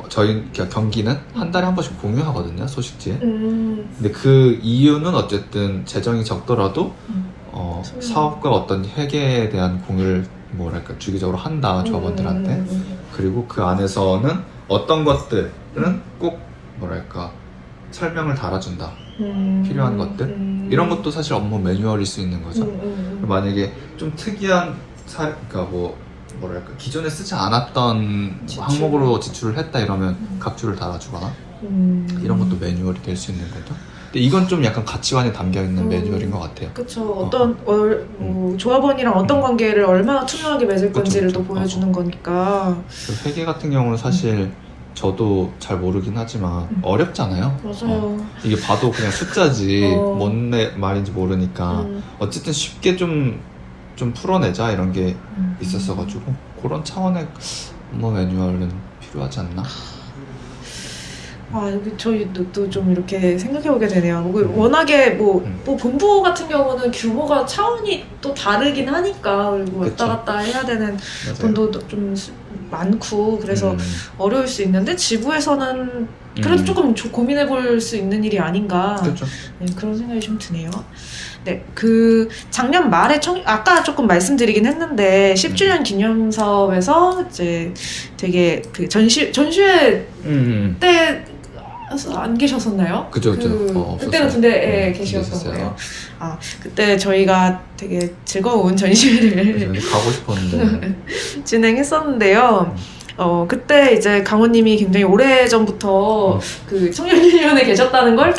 저희 경기는 한 달에 한 번씩 공유하거든요, 소식지에. 근데 그 이유는 어쨌든 재정이 적더라도 사업과 어떤 회계에 대한 공유를 뭐랄까 주기적으로 한다, 조합원들한테. 그리고 그 안에서는 어떤 것들은 꼭 뭐랄까 설명을 달아준다. 필요한 것들 이런 것도 사실 업무 매뉴얼일 수 있는 거죠. 만약에 좀 특이한 그러니까 뭐랄까 기존에 쓰지 않았던 항목으로 지출을 했다 이러면 각주를 달아주거나 이런 것도 매뉴얼이 될 수 있는 거죠. 근데 이건 좀 약간 가치관이 담겨 있는 매뉴얼인 것 같아요. 그렇죠. 어떤 조합원이랑 어떤 관계를 얼마나 투명하게 맺을 건지를 또 보여주는 거니까. 그 회계 같은 경우는 사실 저도 잘 모르긴 하지만 어렵잖아요. 맞아요. 이게 봐도 그냥 숫자지 뭔 말인지 모르니까 어쨌든 쉽게 좀 풀어내자 이런 게 있었어가지고 그런 차원의 업무 매뉴얼은 필요하지 않나? 아, 여기 저희도 좀 이렇게 생각해보게 되네요. 워낙에 본부 같은 경우는 규모가 차원이 또 다르긴 하니까, 그리고 왔다 갔다 해야 되는 돈도 좀 많고, 그래서 어려울 수 있는데, 지부에서는 그래도 조금 고민해볼 수 있는 일이 아닌가. 그렇죠. 네, 그런 생각이 좀 드네요. 네, 작년 말에 아까 조금 말씀드리긴 했는데, 10주년 기념 사업에서 이제 되게 전시회 때 안 계셨었나요? 그죠. 그때는 군대에 계셨던 거예요. 아, 그때 저희가 되게 즐거운 전시회를 가고 싶었는데 진행했었는데요. 그때 이제 강호님이 굉장히 오래전부터 그 청년유니온에 계셨다는 걸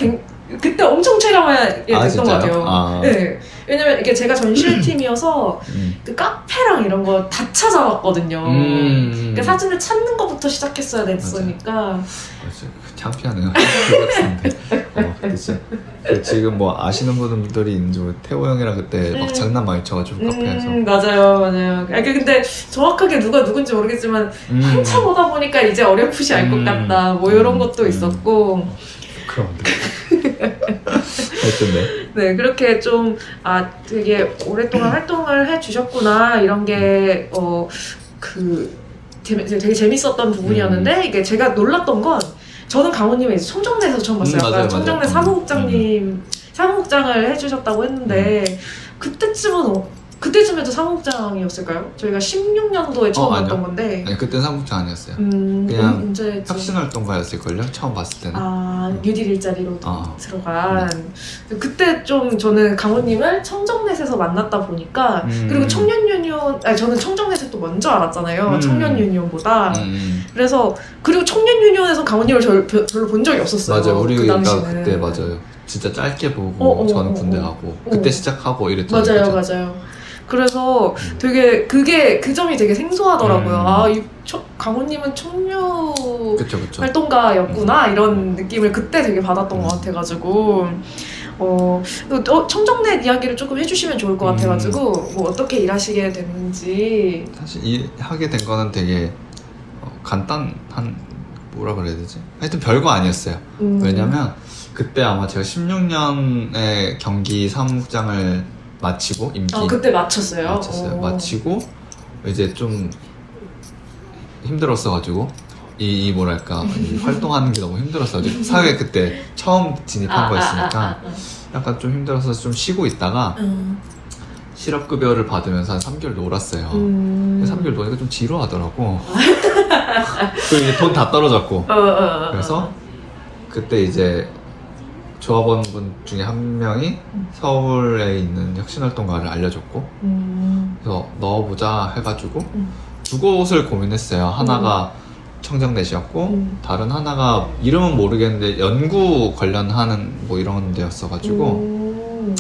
그때 엄청 체감하게 됐던 것 같아요. 네. 왜냐면 이게 제가 전시회팀이어서 그 카페랑 이런 거 다 찾아봤거든요. 그러니까 사진을 찾는 것부터 시작했어야 됐으니까. 창피하네요. 그치. 지금 뭐 아시는 분들이 있는지 태호 형이랑 그때 막 장난 많이 쳐가지고 카페에서. 맞아요. 근데 정확하게 누가 누군지 모르겠지만 한참 오다 보니까 이제 어렴풋이 알 것 같다. 뭐 이런 것도 있었고. 그럼 어쨌네. 네, 그렇게 좀 되게 오랫동안 활동을 해주셨구나 이런 게 되게 재밌었던 부분이었는데 이게 제가 놀랐던 건 저는 강호님을 이제 청정내에서 처음 봤어요. 아까 청정내 사무국장을 해주셨다고 했는데 그때쯤에도 사무국장이었을까요? 저희가 16년도에 처음 봤던 건데. 아니 그때는 사무국장 아니었어요. 그냥 혁신활동가였을걸요? 처음 봤을 때는. 뉴딜 일자리로 들어간. 그때 좀 저는 강호님을 청정넷에서 만났다 보니까 그리고 청년유니온 저는 청정넷을 또 먼저 알았잖아요. 청년유니온보다. 그래서 그리고 청년유니온에서 강호님을 별로 본 적이 없었어요. 맞아요. 우리가 당시는. 그때 맞아요. 진짜 짧게 보고 저는 군대 가고 그때 시작하고 이랬던 거죠. 맞아요. 그래서 되게 그 점이 되게 생소하더라고요. 강호님은 청년 그쵸. 활동가였구나 이런 느낌을 그때 되게 받았던 것 같아가지고 청정넷 이야기를 조금 해주시면 좋을 것 같아가지고 뭐 어떻게 일하시게 됐는지. 사실 하게 된 거는 되게 간단한 뭐라 그래야 되지? 하여튼 별거 아니었어요. 왜냐면 그때 아마 제가 16년에 경기 사무국장을 마치고 임기 그때 마쳤어요. 마치고 이제 좀 힘들었어가지고 이 뭐랄까 이 활동하는 게 너무 힘들었어가지고 사회에 그때 처음 진입한 거였으니까 약간 좀 힘들어서 좀 쉬고 있다가 실업급여를 받으면서 한 3개월 놀았어요. 3개월 노니까 좀 지루하더라고. 그리고 이제 돈 다 떨어졌고 그래서 그때 이제 조합원분 중에 한 명이 서울에 있는 혁신활동가를 알려줬고 그래서 넣어보자 해가지고 두 곳을 고민했어요. 하나가 청정넷이었고 다른 하나가 이름은 모르겠는데 연구 관련하는 뭐 이런 데였어가지고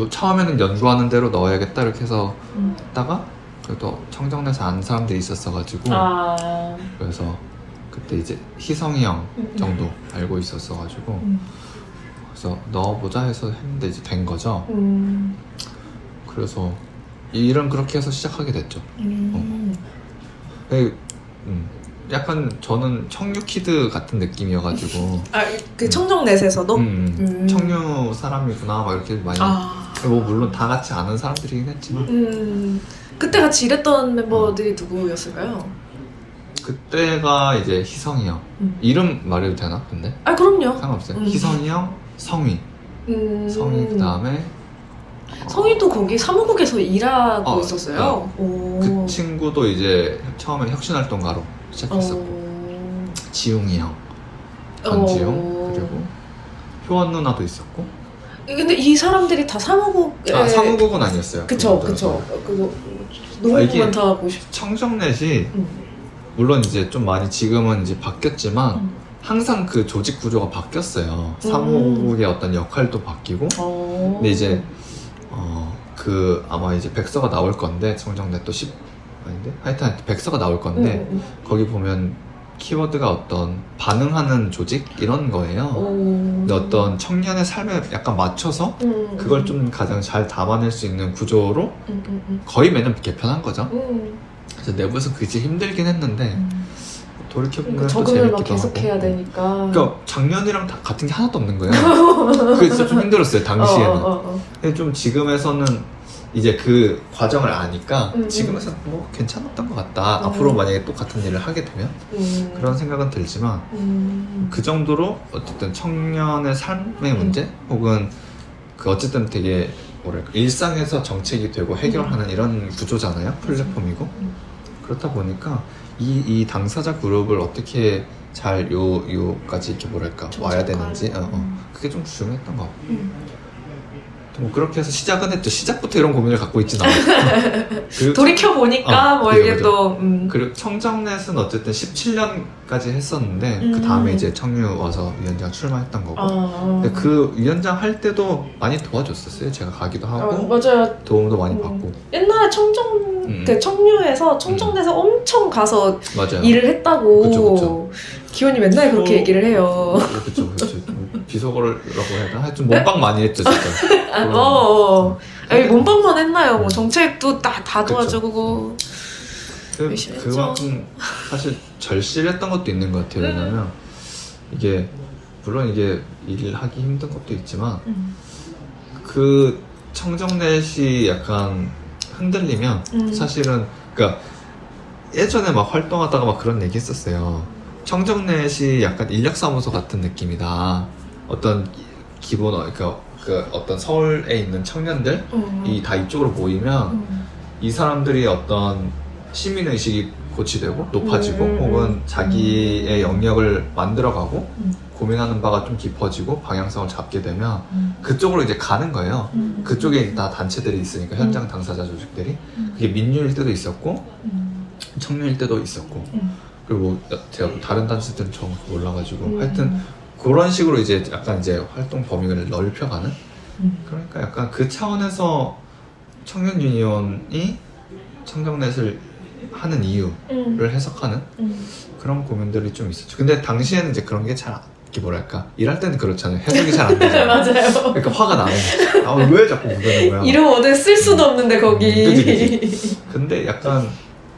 처음에는 연구하는 대로 넣어야겠다 이렇게 해서 했다가 그래도 청정넷을 아는 사람들이 있었어가지고 그래서 그때 이제 희성이 형 정도 알고 있었어가지고 그래서 넣어보자 해서 했는데 이제 된 거죠. 그래서 이 일은 그렇게 해서 시작하게 됐죠. 약간 저는 청류 키드 같은 느낌이어가지고 그 청정넷에서도? 청류 사람이구나 막 이렇게 많이 뭐 물론 다 같이 아는 사람들이긴 했지만 그때 같이 일했던 멤버들이 누구였을까요? 그때가 이제 희성이 형 이름 말해도 되나 근데? 그럼요. 상관없어요. 희성이 형, 성휘 성휘 그 다음에 성희도 거기 사무국에서 일하고 있었어요? 그 친구도 이제 처음에 혁신활동가로 시작했었고 지웅이 형, 전지웅 그리고 효원 누나도 있었고 근데 이 사람들이 다 사무국에 사무국은 아니었어요. 그쵸. 그거 너무 이게 많다고 청정넷이 물론 이제 좀 많이 지금은 이제 바뀌었지만 항상 그 조직 구조가 바뀌었어요. 사무국의 어떤 역할도 바뀌고 근데 이제 그 아마 이제 백서가 나올 건데 청정넷도 아닌데 하여튼 백서가 나올 건데 거기 보면 키워드가 어떤 반응하는 조직 이런 거예요. 근데 어떤 청년의 삶에 약간 맞춰서 그걸 좀 가장 잘 담아낼 수 있는 구조로 거의 매년 개편한 거죠. 그래서 내부에서 그게 힘들긴 했는데 돌이켜보면 또 적응을 막 재밌기도 계속 하고. 해야 되니까. 그러니까 작년이랑 같은 게 하나도 없는 거예요. 그게 진짜 좀 힘들었어요 당시에는. 근데 좀 지금에서는 이제 그 과정을 아니까 지금에서는 뭐 괜찮았던 것 같다. 앞으로 만약에 똑같은 일을 하게 되면 그런 생각은 들지만 그 정도로 어쨌든 청년의 삶의 문제 혹은 그 어쨌든 되게 뭐랄까 일상에서 정책이 되고 해결하는 이런 구조잖아요. 플랫폼이고 그렇다 보니까 이 당사자 그룹을 어떻게 잘 요까지 이렇게 뭐랄까 와야 되는지 그게 좀 중요했던 것 같고 뭐 그렇게 해서 시작은 했죠. 시작부터 이런 고민을 갖고 있진 않았어요. 돌이켜보니까 뭐 이게 그죠. 또 그리고 청정넷은 어쨌든 17년까지 했었는데 그 다음에 이제 청류 와서 위원장 출마했던 거고 근데 그 위원장 할 때도 많이 도와줬었어요. 제가 가기도 하고 맞아요. 도움도 많이 받고 옛날에 그 청류에서 청정넷에 엄청 가서 맞아요. 일을 했다고 그쵸. 기원이 맨날 그렇게 얘기를 해요. 그렇죠. 비속어라고 해야 되나? 하여튼 몸빵 많이 했죠 진짜. 몸빵만 했나요? 뭐 정책도 다 도와주고 열심히 했죠. 그만큼 사실 절실했던 것도 있는 것 같아요. 왜냐면 이게 물론 이게 일을 하기 힘든 것도 있지만 그 청정넷이 약간 흔들리면 사실은 그러니까 예전에 막 활동하다가 막 그런 얘기 했었어요. 청정넷이 약간 인력사무소 같은 느낌이다. 어떤 기본 그러니까 그 어떤 서울에 있는 청년들이 다 이쪽으로 모이면 이 사람들이 어떤 시민의식이 고취되고 높아지고 혹은 자기의 영역을 만들어가고 고민하는 바가 좀 깊어지고 방향성을 잡게 되면 그쪽으로 이제 가는 거예요. 그쪽에 다 단체들이 있으니까 현장 당사자 조직들이 그게 민유일 때도 있었고 청년일 때도 있었고 그리고 제가 다른 단체들은 정확히 몰라가지고 하여튼 그런 식으로 이제 약간 이제 활동 범위를 넓혀가는 그러니까 약간 그 차원에서 청년 유니온이 청정넷을 하는 이유를 해석하는 그런 고민들이 좀 있었죠. 근데 당시에는 이제 그런 게 잘 이렇게 뭐랄까 일할 때는 그렇잖아요. 해석이 잘 안 되잖아요. 맞아요. 그러니까 화가 나는 거지. 왜 자꾸 그러는 거야? 이름 어디 쓸 수도 없는데 거기. 그치. 근데 약간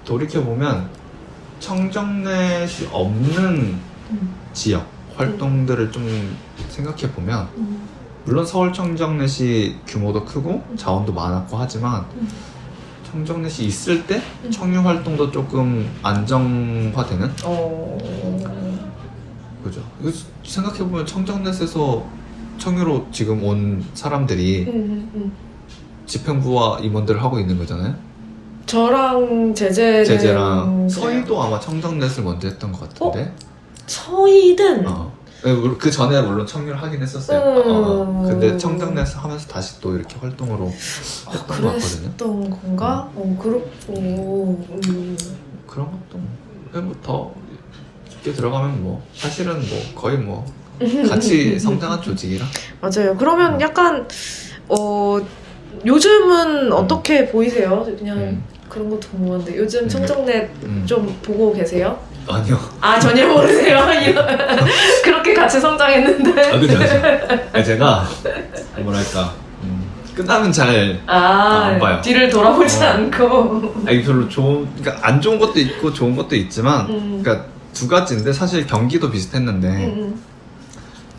돌이켜보면 청정넷이 없는 지역 활동들을 좀 생각해보면 물론 서울 청정넷이 규모도 크고 자원도 많았고 하지만 청정넷이 있을 때 청유 활동도 조금 안정화되는 그죠. 생각해보면 청정넷에서 청유로 지금 온 사람들이 집행부와 임원들을 하고 있는 거잖아요. 저랑 제재랑 서희도 아마 청정넷을 먼저 했던 것 같은데. 서희든 그 전에 물론 청유를 하긴 했었어요. 근데 청정넷을 하면서 다시 또 이렇게 활동으로 했던 것 같거든요. 그랬던 건가? 그렇고 그런 것도 뭐더 깊게 들어가면 뭐 사실은 뭐 거의 뭐 같이 성장한 조직이라. 맞아요. 그러면 약간 요즘은 어떻게 보이세요? 그냥 그런 것도 궁금한데 요즘 청정넷 좀 보고 계세요? 아니요. 아 전혀 모르세요? 그렇게 같이 성장했는데. 아 그죠. 제가 뭐랄까 끝나면 잘 안 봐요. 뒤를 돌아보지 않고. 아니 별로 그러니까 안 좋은 것도 있고 좋은 것도 있지만, 그러니까 두 가지인데 사실 경기도 비슷했는데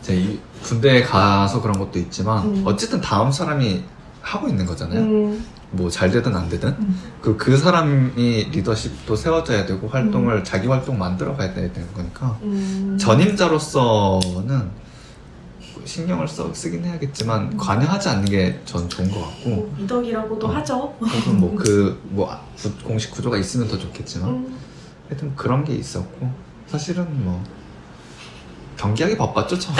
이제 이 군대에 가서 그런 것도 있지만 어쨌든 다음 사람이 하고 있는 거잖아요. 뭐 잘 되든 안 되든 그 사람이 리더십도 세워져야 되고 활동을 자기 활동 만들어 가야 되는 거니까 전임자로서는 신경을 쓰긴 해야겠지만 관여하지 않는 게 전 좋은 것 같고 미덕이라고도 하죠. 혹은 공식 구조가 있으면 더 좋겠지만 하여튼 그런 게 있었고 사실은 뭐 경기하기 바빴죠 참.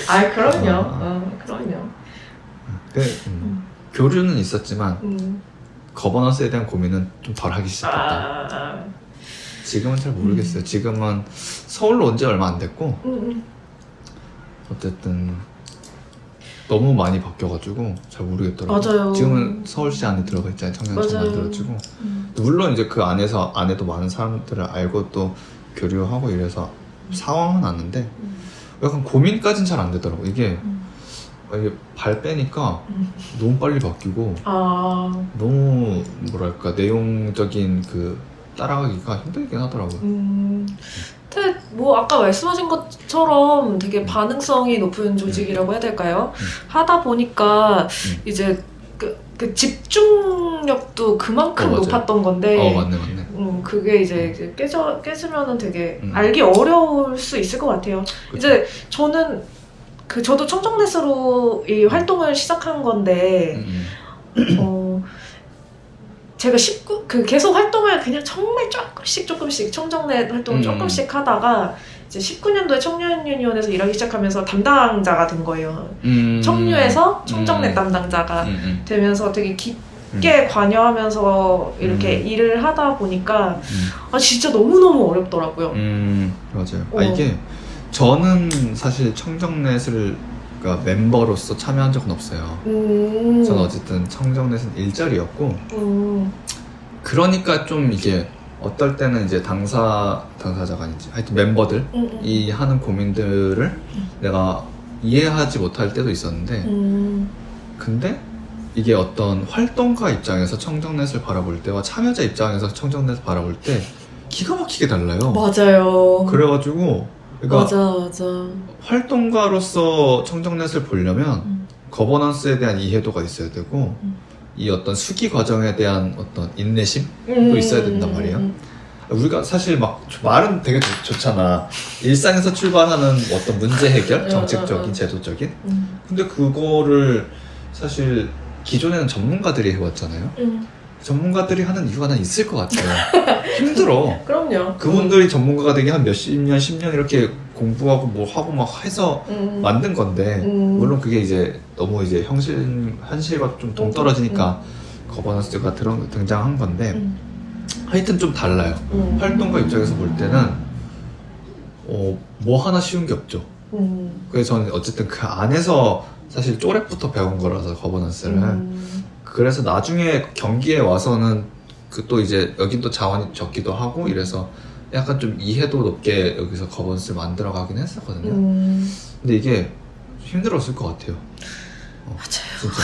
아 그럼요. 그럼요. 교류는 있었지만 거버넌스에 대한 고민은 좀 덜 하기 시작했다. 지금은 잘 모르겠어요. 지금은 서울로 온 지 얼마 안 됐고 어쨌든 너무 많이 바뀌어가지고 잘 모르겠더라고요. 맞아요. 지금은 서울시 안에 들어가 있잖아요. 청년청 만들어지고 물론 이제 그 안에도 많은 사람들을 알고 또 교류하고 이래서 상황은 아는데 약간 고민까지는 잘 안 되더라고요. 이게 발 빼니까 너무 빨리 바뀌고 너무 뭐랄까 내용적인 그 따라가기가 힘들긴 하더라고요. 근데 뭐 아까 말씀하신 것처럼 되게 반응성이 높은 조직이라고 해야 될까요? 하다 보니까 이제 그 집중력도 그만큼 맞아요. 높았던 건데 맞네. 그게 이제 깨지면은 되게 알기 어려울 수 있을 것 같아요. 그쵸. 이제 저도 청정넷으로 이 활동을 시작한 건데 제가 계속 활동을 그냥 정말 조금씩 청정넷 활동을 조금씩 하다가 이제 19년도에 청년유니온에서 일하기 시작하면서 담당자가 된 거예요. 청유에서 청정넷 담당자가 되면서 되게 깊게 관여하면서 이렇게 일을 하다 보니까 진짜 너무너무 어렵더라고요. 맞아요. 이게 저는 사실 청정넷을 그러니까 멤버로서 참여한 적은 없어요. 저는 어쨌든 청정넷은 일자리였고 그러니까 좀 이게 어떨 때는 이제 당사자가 아니지 하여튼 멤버들이 하는 고민들을 내가 이해하지 못할 때도 있었는데 근데 이게 어떤 활동가 입장에서 청정넷을 바라볼 때와 참여자 입장에서 청정넷을 바라볼 때 기가 막히게 달라요. 맞아요. 그래가지고 그러니까 맞아. 활동가로서 청정넷을 보려면 거버넌스에 대한 이해도가 있어야 되고 이 어떤 수기 과정에 대한 어떤 인내심도 있어야 된단 말이에요. 우리가 사실 막 말은 되게 좋잖아. 일상에서 출발하는 어떤 문제 해결, 정책적인, 제도적인. 근데 그거를 사실 기존에는 전문가들이 해왔잖아요. 전문가들이 하는 이유가 난 있을 것 같아요. 힘들어. 그럼요. 그분들이 전문가가 되게 한 몇십 년, 10년 이렇게 공부하고 뭐 하고 막 해서 만든 건데 물론 그게 이제 너무 이제 현실과 좀 동떨어지니까 거버넌스가 등장한 건데 하여튼 좀 달라요. 활동가 입장에서 볼 때는 뭐 하나 쉬운 게 없죠. 그래서 저는 어쨌든 그 안에서 사실 쪼랩부터 배운 거라서 거버넌스를 그래서 나중에 경기에 와서는 그 또 이제 여긴 또 자원이 적기도 하고 이래서 약간 좀 이해도 높게 여기서 거버넌스를 만들어 가긴 했었거든요. 근데 이게 힘들었을 것 같아요. 맞아요. 진짜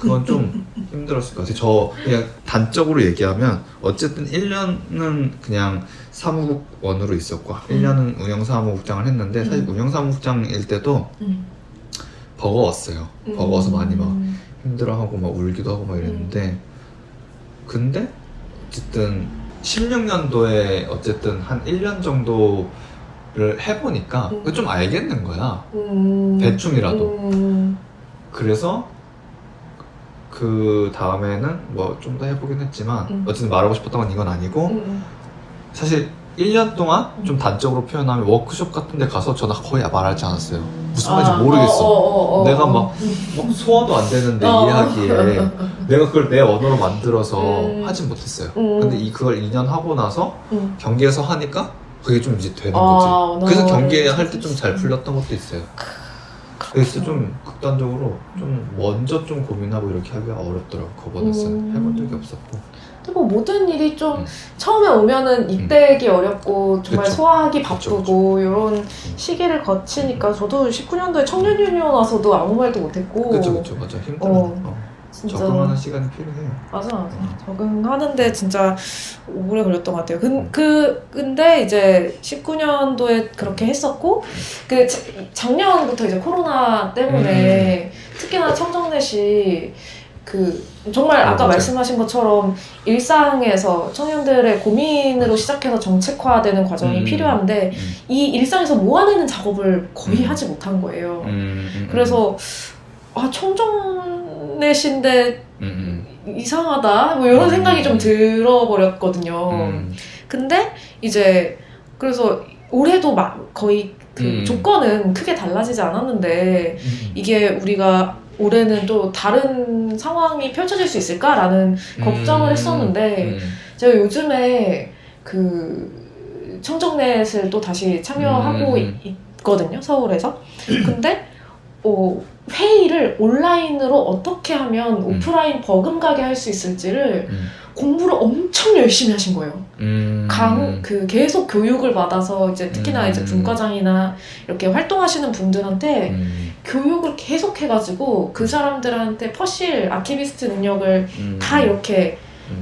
그건 좀 힘들었을 것 같아요. 저 그냥 단적으로 얘기하면 어쨌든 1년은 그냥 사무국원으로 있었고 1년은 운영사무국장을 했는데 사실 운영사무국장일 때도 버거웠어요. 버거워서 많이 막 힘들어하고 막 울기도 하고 막 이랬는데 근데 어쨌든 16년도에 어쨌든 한 1년 정도를 해보니까 좀 알겠는 거야. 대충이라도. 그래서 그 다음에는 뭐 좀 더 해보긴 했지만 어쨌든 말하고 싶었던 건 이건 아니고 사실 1년 동안 좀 단적으로 표현하면 워크숍 같은 데 가서 저는 거의 말하지 않았어요. 무슨 말인지 모르겠어. 내가 막 소화도 안 되는데 이해하기에 내가 그걸 내 언어로 만들어서 하진 못했어요. 근데 그걸 2년 하고 나서 경기에서 하니까 그게 좀 이제 되는 아, 거지. 그래서 언어를 경기할 때 좀 잘 풀렸던 것도 있어요. 그래서 좀 극단적으로 좀 먼저 좀 고민하고 이렇게 하기가 어렵더라고. 거버넌스는 해본 적이 없었고. 뭐 모든 일이 좀 음. 처음에 오면은 입대하기 어렵고 정말 그쵸. 소화하기 그쵸, 바쁘고 이런 시기를 거치니까 저도 19년도에 청년 유니온 와서도 아무 말도 못했고 그쵸 맞아 힘들어. 진짜 적응하는 시간이 필요해요. 맞아 적응하는데 진짜 오래 걸렸던 것 같아요. 근데 이제 19년도에 그렇게 했었고 그 작년부터 이제 코로나 때문에 특히나 청정넷이 그 정말 아까 맞아요. 말씀하신 것처럼 일상에서 청년들의 고민으로 시작해서 정책화되는 과정이 필요한데 이 일상에서 모아내는 작업을 거의 하지 못한 거예요. 그래서 청정넷인데 이상하다 뭐 이런 생각이 좀 들어버렸거든요. 근데 이제 그래서 올해도 거의 그 조건은 크게 달라지지 않았는데 이게 우리가 올해는 또 다른 상황이 펼쳐질 수 있을까라는 걱정을 했었는데 제가 요즘에 그 청정넷을 또 다시 참여하고 있거든요, 서울에서. 근데 회의를 온라인으로 어떻게 하면 오프라인 버금가게 할 수 있을지를 공부를 엄청 열심히 하신 거예요. 계속 교육을 받아서 이제 특히나 이제 분과장이나 이렇게 활동하시는 분들한테 교육을 계속 해가지고 그 사람들한테 퍼실 아키비스트 능력을 다 이렇게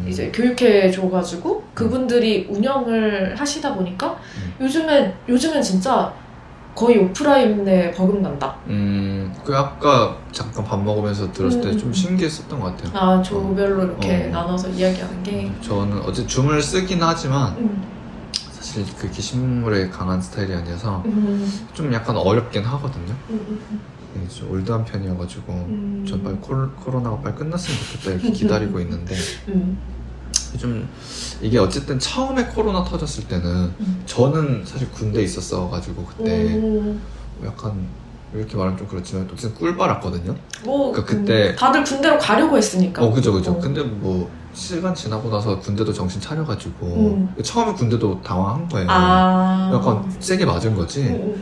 이제 교육해 줘가지고 그분들이 운영을 하시다 보니까 요즘엔 진짜 거의 오프라인에 버금난다. 그 아까 잠깐 밥 먹으면서 들었을 때 좀 신기했었던 것 같아요. 조별로 이렇게 나눠서 이야기하는 게. 저는 어제 줌을 쓰긴 하지만 사실 그 게시물에 강한 스타일이 아니어서 좀 약간 어렵긴 하거든요. 좀 올드한 편이어가지고 전 빨리 코로나가 빨리 끝났으면 좋겠다 이렇게 기다리고 있는데 좀 이게 어쨌든 처음에 코로나 터졌을 때는 저는 사실 군대에 있었어가지고 그때 약간 이렇게 말하면 좀 그렇지만 또 진짜 꿀 빨았거든요. 그러니까 그때 다들 군대로 가려고 했으니까. 그죠. 근데 뭐 시간 지나고 나서 군대도 정신 차려가지고 처음에 군대도 당황한 거예요. 약간 세게 맞은 거지.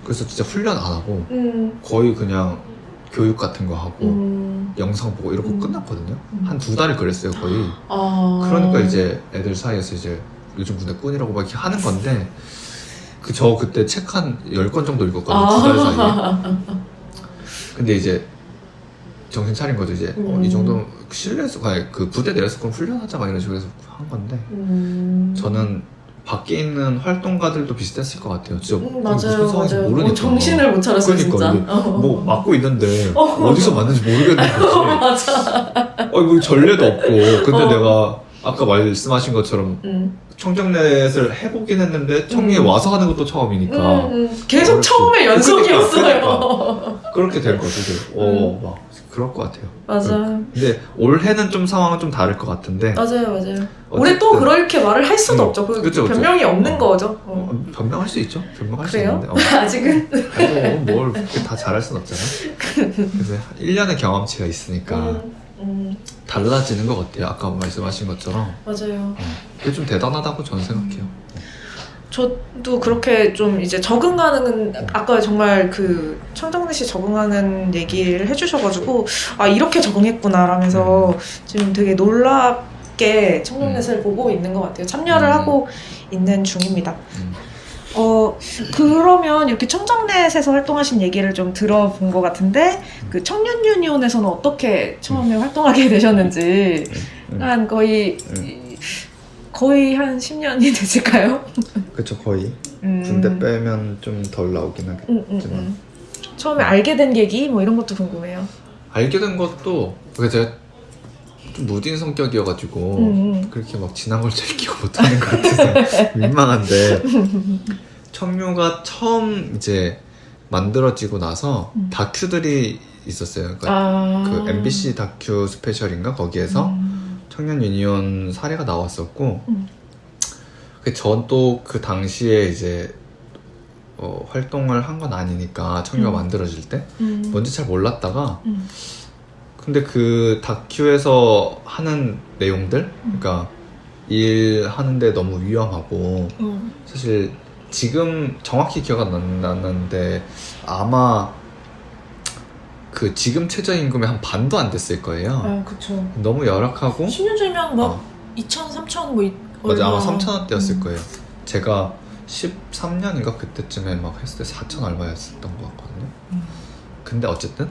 그래서 진짜 훈련 안 하고 거의 그냥 교육 같은 거 하고 영상 보고 이러고 끝났거든요. 한 2달을 그랬어요 거의. 그러니까 이제 애들 사이에서 이제 요즘 군대 꾼이라고 막 이렇게 하는 건데 저 그때 책 한 10권 정도 읽었거든요. 2달 사이에. 근데 이제 정신 차린 거죠. 이제 이 정도 실내에서 그 부대 내에서 그럼 훈련하자 막 이런 식으로 해서 한 건데 저는 밖에 있는 활동가들도 비슷했을 것 같아요. 진짜 무슨 상황인지 모르니까. 정신을 못 차렸어요. 그러니까 진짜. 뭐 맞고 있는데 어디서 맞는지 모르겠는 거지. 맞아. 뭐 전례도 없고. 근데 내가 아까 말씀하신 것처럼 청정넷을 해보긴 했는데 청리에 와서 하는 것도 처음이니까 계속 그렇지. 처음에 연속이었어요. 그러니까. 그렇게 될 거죠. 막 그럴 것 같아요. 맞아요. 근데 올해는 좀 상황은 좀 다를 것 같은데. 맞아요. 올해 또 그렇게 말을 할 수도 없죠. 그쵸. 변명이 없는 거죠. 변명할 수 있죠. 변명할 수 그래요? 있는데. 아직은? 아니, 뭘 그렇게 다 잘할 순 없잖아. 그래서 1년의 경험치가 있으니까 달라지는 것 같아요. 아까 말씀하신 것처럼. 맞아요. 그게 좀 대단하다고 저는 생각해요. 저도 그렇게 좀 이제 적응하는 아까 정말 그 청정넷이 적응하는 얘기를 해주셔가지고 이렇게 적응했구나 라면서 지금 되게 놀랍게 청정넷을 보고 있는 것 같아요. 참여를 하고 있는 중입니다. 그러면 이렇게 청정넷에서 활동하신 얘기를 좀 들어본 것 같은데 그 청년 유니온에서는 어떻게 처음에 활동하게 되셨는지 한 거의 한 10년이 되실까요? 그쵸, 거의. 군대 빼면 좀 덜 나오긴 하겠지만. 처음에 알게 된 계기 뭐 이런 것도 궁금해요. 알게 된 것도 제가 좀 무딘 성격이어가지고 그렇게 막 지난 걸 잘 기억 못하는 것 같아서 민망한데 청류가 처음 이제 만들어지고 나서 다큐들이 있었어요. 그러니까 그 MBC 다큐 스페셜인가 거기에서 청년 유니온 사례가 나왔었고 전 또 그 당시에 이제 활동을 한 건 아니니까 청류가 만들어질 때 뭔지 잘 몰랐다가 근데 그 다큐에서 하는 내용들 그러니까 일하는데 너무 위험하고 사실 지금 정확히 기억 안 나는데 아마 그 지금 최저임금의 한 반도 안 됐을 거예요. 아, 그쵸. 너무 열악하고 10년 전이면 막 어. 2천, 3천 뭐 맞아, 아마 얼마. 3,000원대였을 거예요. 제가 13년인가 그때쯤에 막 했을 때 4천 얼마였었던 것 같거든요. 근데 어쨌든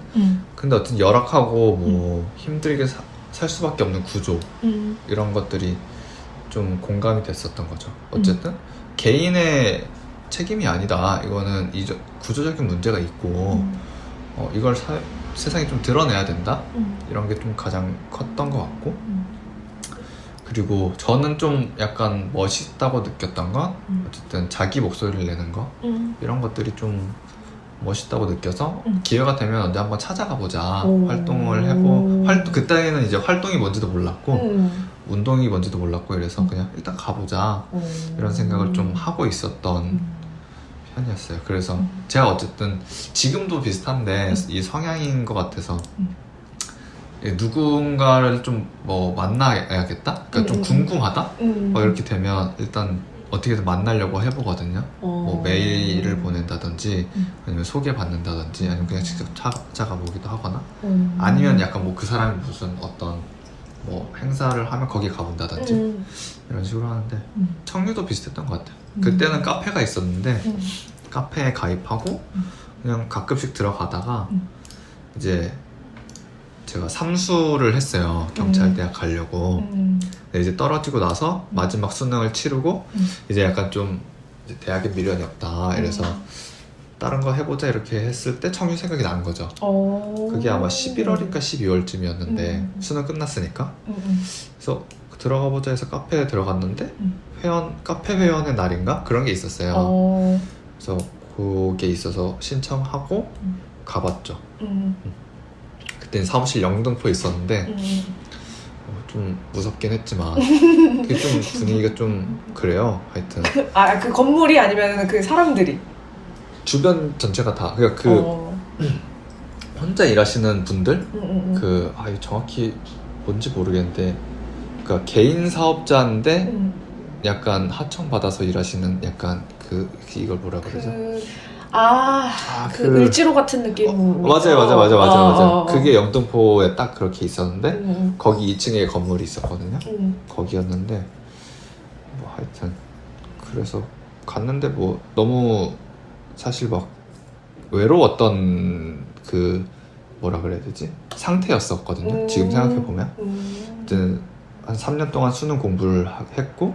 열악하고 뭐 힘들게 살 수밖에 없는 구조 이런 것들이 좀 공감이 됐었던 거죠. 어쨌든 개인의 책임이 아니다. 이거는 구조적인 문제가 있고 이걸 세상에 좀 드러내야 된다. 이런 게 좀 가장 컸던 것 같고 그리고 저는 좀 약간 멋있다고 느꼈던 건 어쨌든 자기 목소리를 내는 거 이런 것들이 좀 멋있다고 느껴서 기회가 되면 언제 한번 찾아가 보자. 활동을 그때는 이제 활동이 뭔지도 몰랐고 운동이 뭔지도 몰랐고 이래서 그냥 일단 가보자 이런 생각을 좀 하고 있었던 편이었어요. 그래서 제가 어쨌든 지금도 비슷한데 이 성향인 것 같아서 누군가를 좀 뭐 만나야겠다? 그러니까 좀 궁금하다? 뭐 이렇게 되면 일단 어떻게든 만나려고 해보거든요. 뭐 메일을 보낸다든지 아니면 소개받는다든지 아니면 그냥 직접 찾아가 보기도 하거나 아니면 약간 뭐 그 사람이 무슨 어떤 뭐 행사를 하면 거기 가본다든지 이런 식으로 하는데 청류도 비슷했던 것 같아요. 그때는 카페가 있었는데 카페에 가입하고 그냥 가끔씩 들어가다가 이제 제가 삼수를 했어요. 경찰대학 가려고. 근데 이제 떨어지고 나서 마지막 수능을 치르고 이제 약간 좀 이제 대학에 미련이 없다 이래서 다른 거 해보자 이렇게 했을 때 청유 생각이 난 거죠. 그게 아마 11월인가 12월쯤이었는데 수능 끝났으니까. 그래서 들어가 보자 해서 카페에 들어갔는데 카페 회원의 날인가 그런 게 있었어요. 그래서 그게 있어서 신청하고 가봤죠. 그때는 사무실 영등포에 있었는데 좀 무섭긴 했지만 그게 좀 분위기가 좀 그래요. 하여튼 아, 그 건물이 아니면 그 사람들이? 주변 전체가 다 그러니까 혼자 일하시는 분들 이거 정확히 뭔지 모르겠는데 그러니까 개인 사업자인데 약간 하청 받아서 일하시는 약간 이걸 뭐라 그러죠? 그 을지로 같은 느낌. 맞아요. 그게 영등포에 딱 그렇게 있었는데 거기 2층에 건물이 있었거든요. 거기였는데 뭐 하여튼 그래서 갔는데 뭐 너무 사실 막 외로웠던 뭐라 그래야 되지? 상태였었거든요. 지금 생각해보면 한 3년 동안 수능 공부를 했고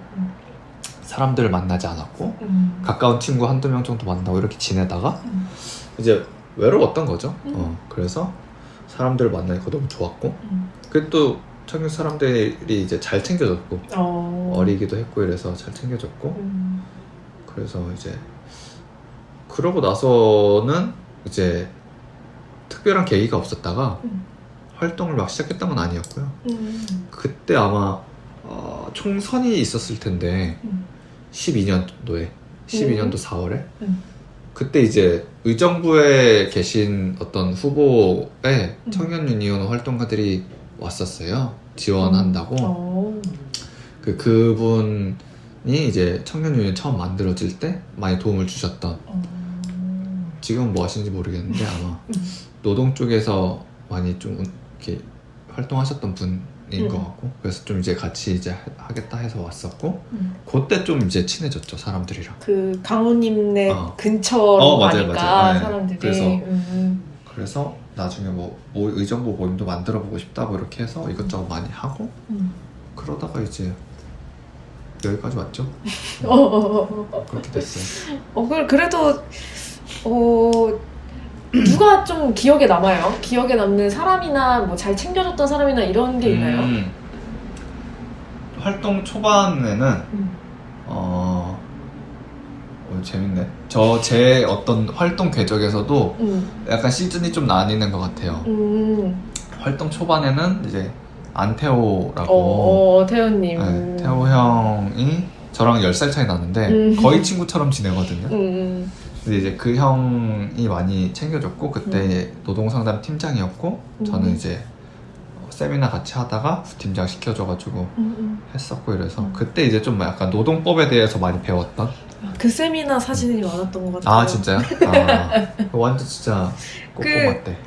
사람들을 만나지 않았고 가까운 친구 한두 명 정도 만나고 이렇게 지내다가 이제 외로웠던 거죠. 그래서 사람들을 만나니까 너무 좋았고 그리고 또 청년 사람들이 이제 잘 챙겨줬고 어리기도 했고 이래서 잘 챙겨줬고 그래서 이제 그러고 나서는 이제 특별한 계기가 없었다가 활동을 막 시작했던 건 아니었고요. 그때 아마 총선이 있었을 텐데 12년도 4월에 그때 이제 의정부에 계신 어떤 후보에 청년 유니온 활동가들이 왔었어요. 지원한다고. 그분이 이제 청년 유니온 처음 만들어질 때 많이 도움을 주셨던 지금 뭐 하시는지 모르겠는데 아마 노동 쪽에서 많이 좀 이렇게 활동하셨던 분인 것 같고 그래서 좀 이제 같이 이제 하겠다 해서 왔었고 그때 좀 이제 친해졌죠 사람들이랑. 그 강우님네 근처로 가니까 맞아요. 네. 사람들이. 그래서 나중에 뭐 의정부 모임도 만들어보고 싶다고 이렇게 해서 이것저것 많이 하고 그러다가 이제 여기까지 왔죠. 그렇게 됐어요. 그래도 누가 좀 기억에 남아요? 기억에 남는 사람이나 뭐 잘 챙겨줬던 사람이나 이런 게 있나요? 활동 초반에는 재밌네. 제 어떤 활동 궤적에서도 약간 시즌이 좀 나뉘는 것 같아요. 활동 초반에는 이제 안태호라고 태호님. 네, 태호 형이 저랑 10살 차이 나는데 거의 친구처럼 지내거든요. 근데 이제 그 형이 많이 챙겨줬고 그때 노동상담 팀장이었고 저는 이제 세미나 같이 하다가 부팀장 시켜줘가지고 했었고 이래서 그때 이제 좀 약간 노동법에 대해서 많이 배웠던. 그 세미나 사진이 많았던 것 같아요. 아 진짜요? 완전 진짜 꼼꼼했대.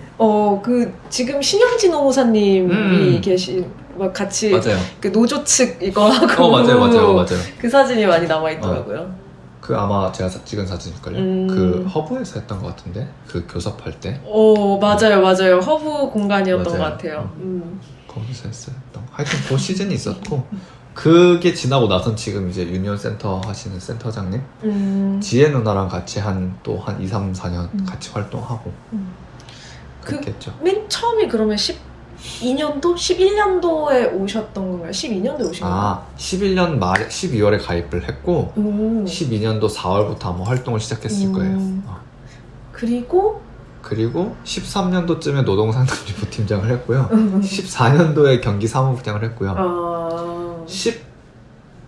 그 지금 신영진 노무사님이 계신 막 같이 맞아요. 그 노조 측 이거 하고 맞아요. 그 사진이 많이 남아 있더라고요. 그 아마 제가 찍은 사진일걸요. 그 허브에서 했던 것 같은데 그 교섭할 때. 맞아요. 허브 공간이었던 맞아요. 것 같아요. 거기서 했어요. 하여튼 그 시즌이 있었고 그게 지나고 나선 지금 이제 유니온 센터 하시는 센터장님 지혜 누나랑 같이 한 2, 3, 4년 같이 활동하고 그렇게 했죠. 맨 처음이 그러면 12년도? 11년도에 오셨던 건가요? 12년도에 오신 건가요? 11년 말 12월에 가입을 했고 12년도 4월부터 아마 활동을 시작했을 거예요. 그리고 13년도쯤에 노동상담부 부팀장을 했고요. 14년도에 경기 사무부장을 했고요.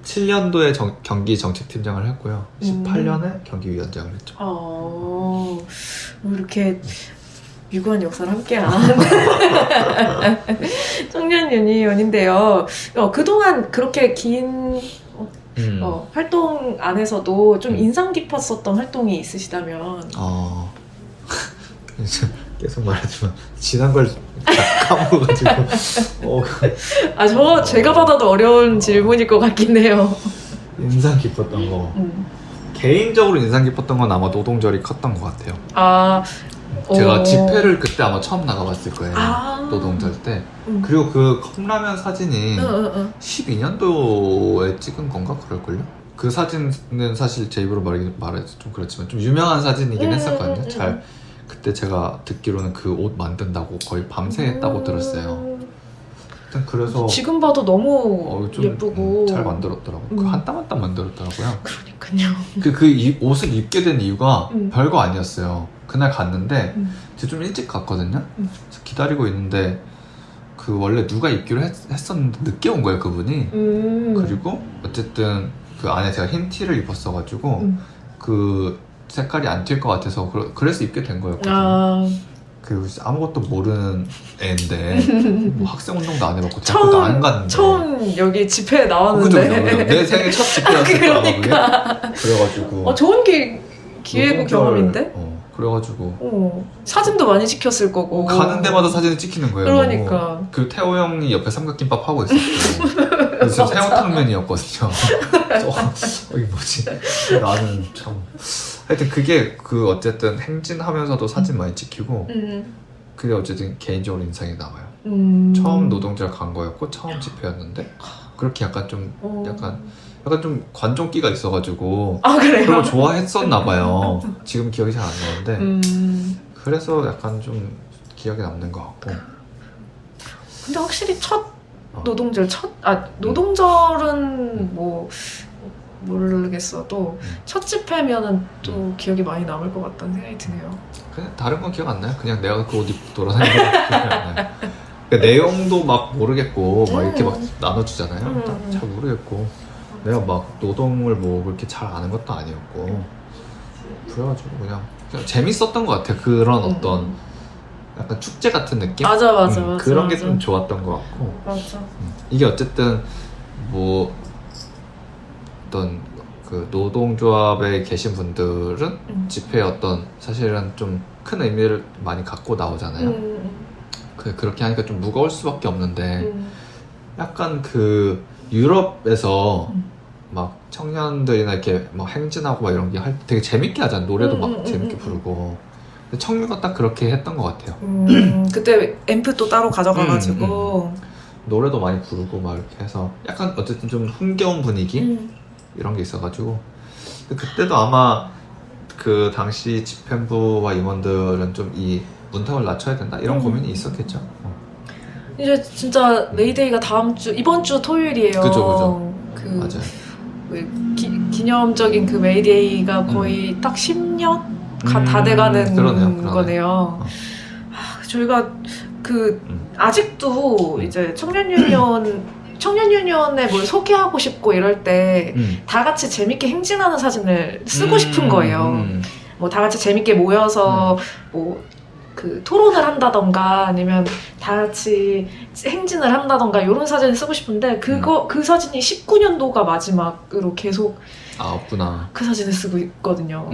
17년도에 경기 정책팀장을 했고요. 18년에 경기위원장을 했죠. 뭐 이렇게 유구한 역사를 함께한 청년 유니온인데요. 그동안 그렇게 긴 활동 안에서도 좀 인상 깊었었던 활동이 있으시다면? 계속 말하지만 지난 걸 까먹어가지고 제가 받아도 어려운 질문일 것 같긴 해요. 인상 깊었던 거 개인적으로 인상 깊었던 건 아마 노동절이 컸던 것 같아요. 제가 집회를 그때 아마 처음 나가봤을 거예요. 노동절 때. 그리고 그 컵라면 사진이 12년도에 찍은 건가 그럴걸요? 그 사진은 사실 제 입으로 말해서 좀 그렇지만 좀 유명한 사진이긴 했었거든요. 그때 제가 듣기로는 그 옷 만든다고 거의 밤새 했다고 들었어요. 일단 그래서 지금 봐도 너무 좀, 예쁘고 잘 만들었더라고요. 그 한 땀 한 땀 만들었더라고요. 그러니까요. 이 옷을 입게 된 이유가 별거 아니었어요. 그날 갔는데 제가 좀 일찍 갔거든요. 그래서 기다리고 있는데 그 원래 누가 입기로 했었는데 늦게 온 거예요, 그분이. 그리고 어쨌든 그 안에 제가 흰 티를 입었어가지고 그 색깔이 안 튈 것 같아서 그래서 입게 된 거였거든요. 그 아무것도 모르는 애인데 뭐 학생 운동도 안 해봤고 대학교도 안 갔는데 처음 여기 집회에 나왔는데 그죠? 내 생애 첫 집회였을 거야 그러니까. 그래가지고 좋은 기회고 경험인데? 그래가지고 사진도 많이 찍혔을 거고 가는 데마다 사진을 찍히는 거예요. 그러니까 그 태호 형이 옆에 삼각김밥 하고 있었고 그래서 새우탕면이었거든요. 이게 뭐지? 나는 참 하여튼 그게 어쨌든 행진하면서도 사진 많이 찍히고 그게 어쨌든 개인적으로 인상이 남아요. 처음 노동절 간 거였고 처음 집회였는데 그렇게 약간 좀 관종기가 있어가지고 그래요? 그런 거 좋아했었나 봐요. 지금 기억이 잘 안 나는데 그래서 약간 좀 기억에 남는 것 같고. 근데 확실히 첫 노동절 노동절은 뭐 모르겠어도 첫 집회면은 또 기억이 많이 남을 것 같다는 생각이 드네요. 그냥 다른 건 기억 안 나요. 그냥 내가 그 옷 입고 돌아다니는 거 기억이 안 나요. 그러니까 내용도 막 모르겠고 막 이렇게 막 나눠주잖아요. 잘 모르겠고 내가 막 노동을 뭐 그렇게 잘 아는 것도 아니었고 그래가지고 그냥 재밌었던 것 같아요. 그런 어떤 약간 축제 같은 느낌? 맞아. 그런 게 좀 좋았던 것 같고. 맞아. 이게 어쨌든 뭐 어떤 그 노동조합에 계신 분들은 집회에 어떤 사실은 좀 큰 의미를 많이 갖고 나오잖아요. 그렇게 하니까 좀 무거울 수밖에 없는데 약간 그 유럽에서 막 청년들이나 이렇게 막 행진하고 막 이런 게 되게 재밌게 하잖아요. 노래도 막 재밌게 부르고. 근데 청류가 딱 그렇게 했던 것 같아요. 그때 앰프 또 따로 가져가가지고 노래도 많이 부르고 막 이렇게 해서 약간 어쨌든 좀 흥겨운 분위기 이런 게 있어가지고 그때도 아마 그 당시 집행부와 임원들은 좀 이 문턱을 낮춰야 된다 이런 고민이 있었겠죠. 이제 진짜 메이데이가 이번 주 토요일이에요. 그죠. 맞아요. 기념적인 그 메이데이가 거의 딱 10년 다 돼가는 그러네요. 거네요. 저희가 아직도 이제 청년유니온에 뭘 소개하고 싶고 이럴 때 다 같이 재밌게 행진하는 사진을 쓰고 싶은 거예요. 뭐 다 같이 재밌게 모여서 뭐 그 토론을 한다던가 아니면 다 같이 행진을 한다던가 이런 사진을 쓰고 싶은데 그 사진이 19년도가 마지막으로 계속 아 없구나. 그 사진을 쓰고 있거든요.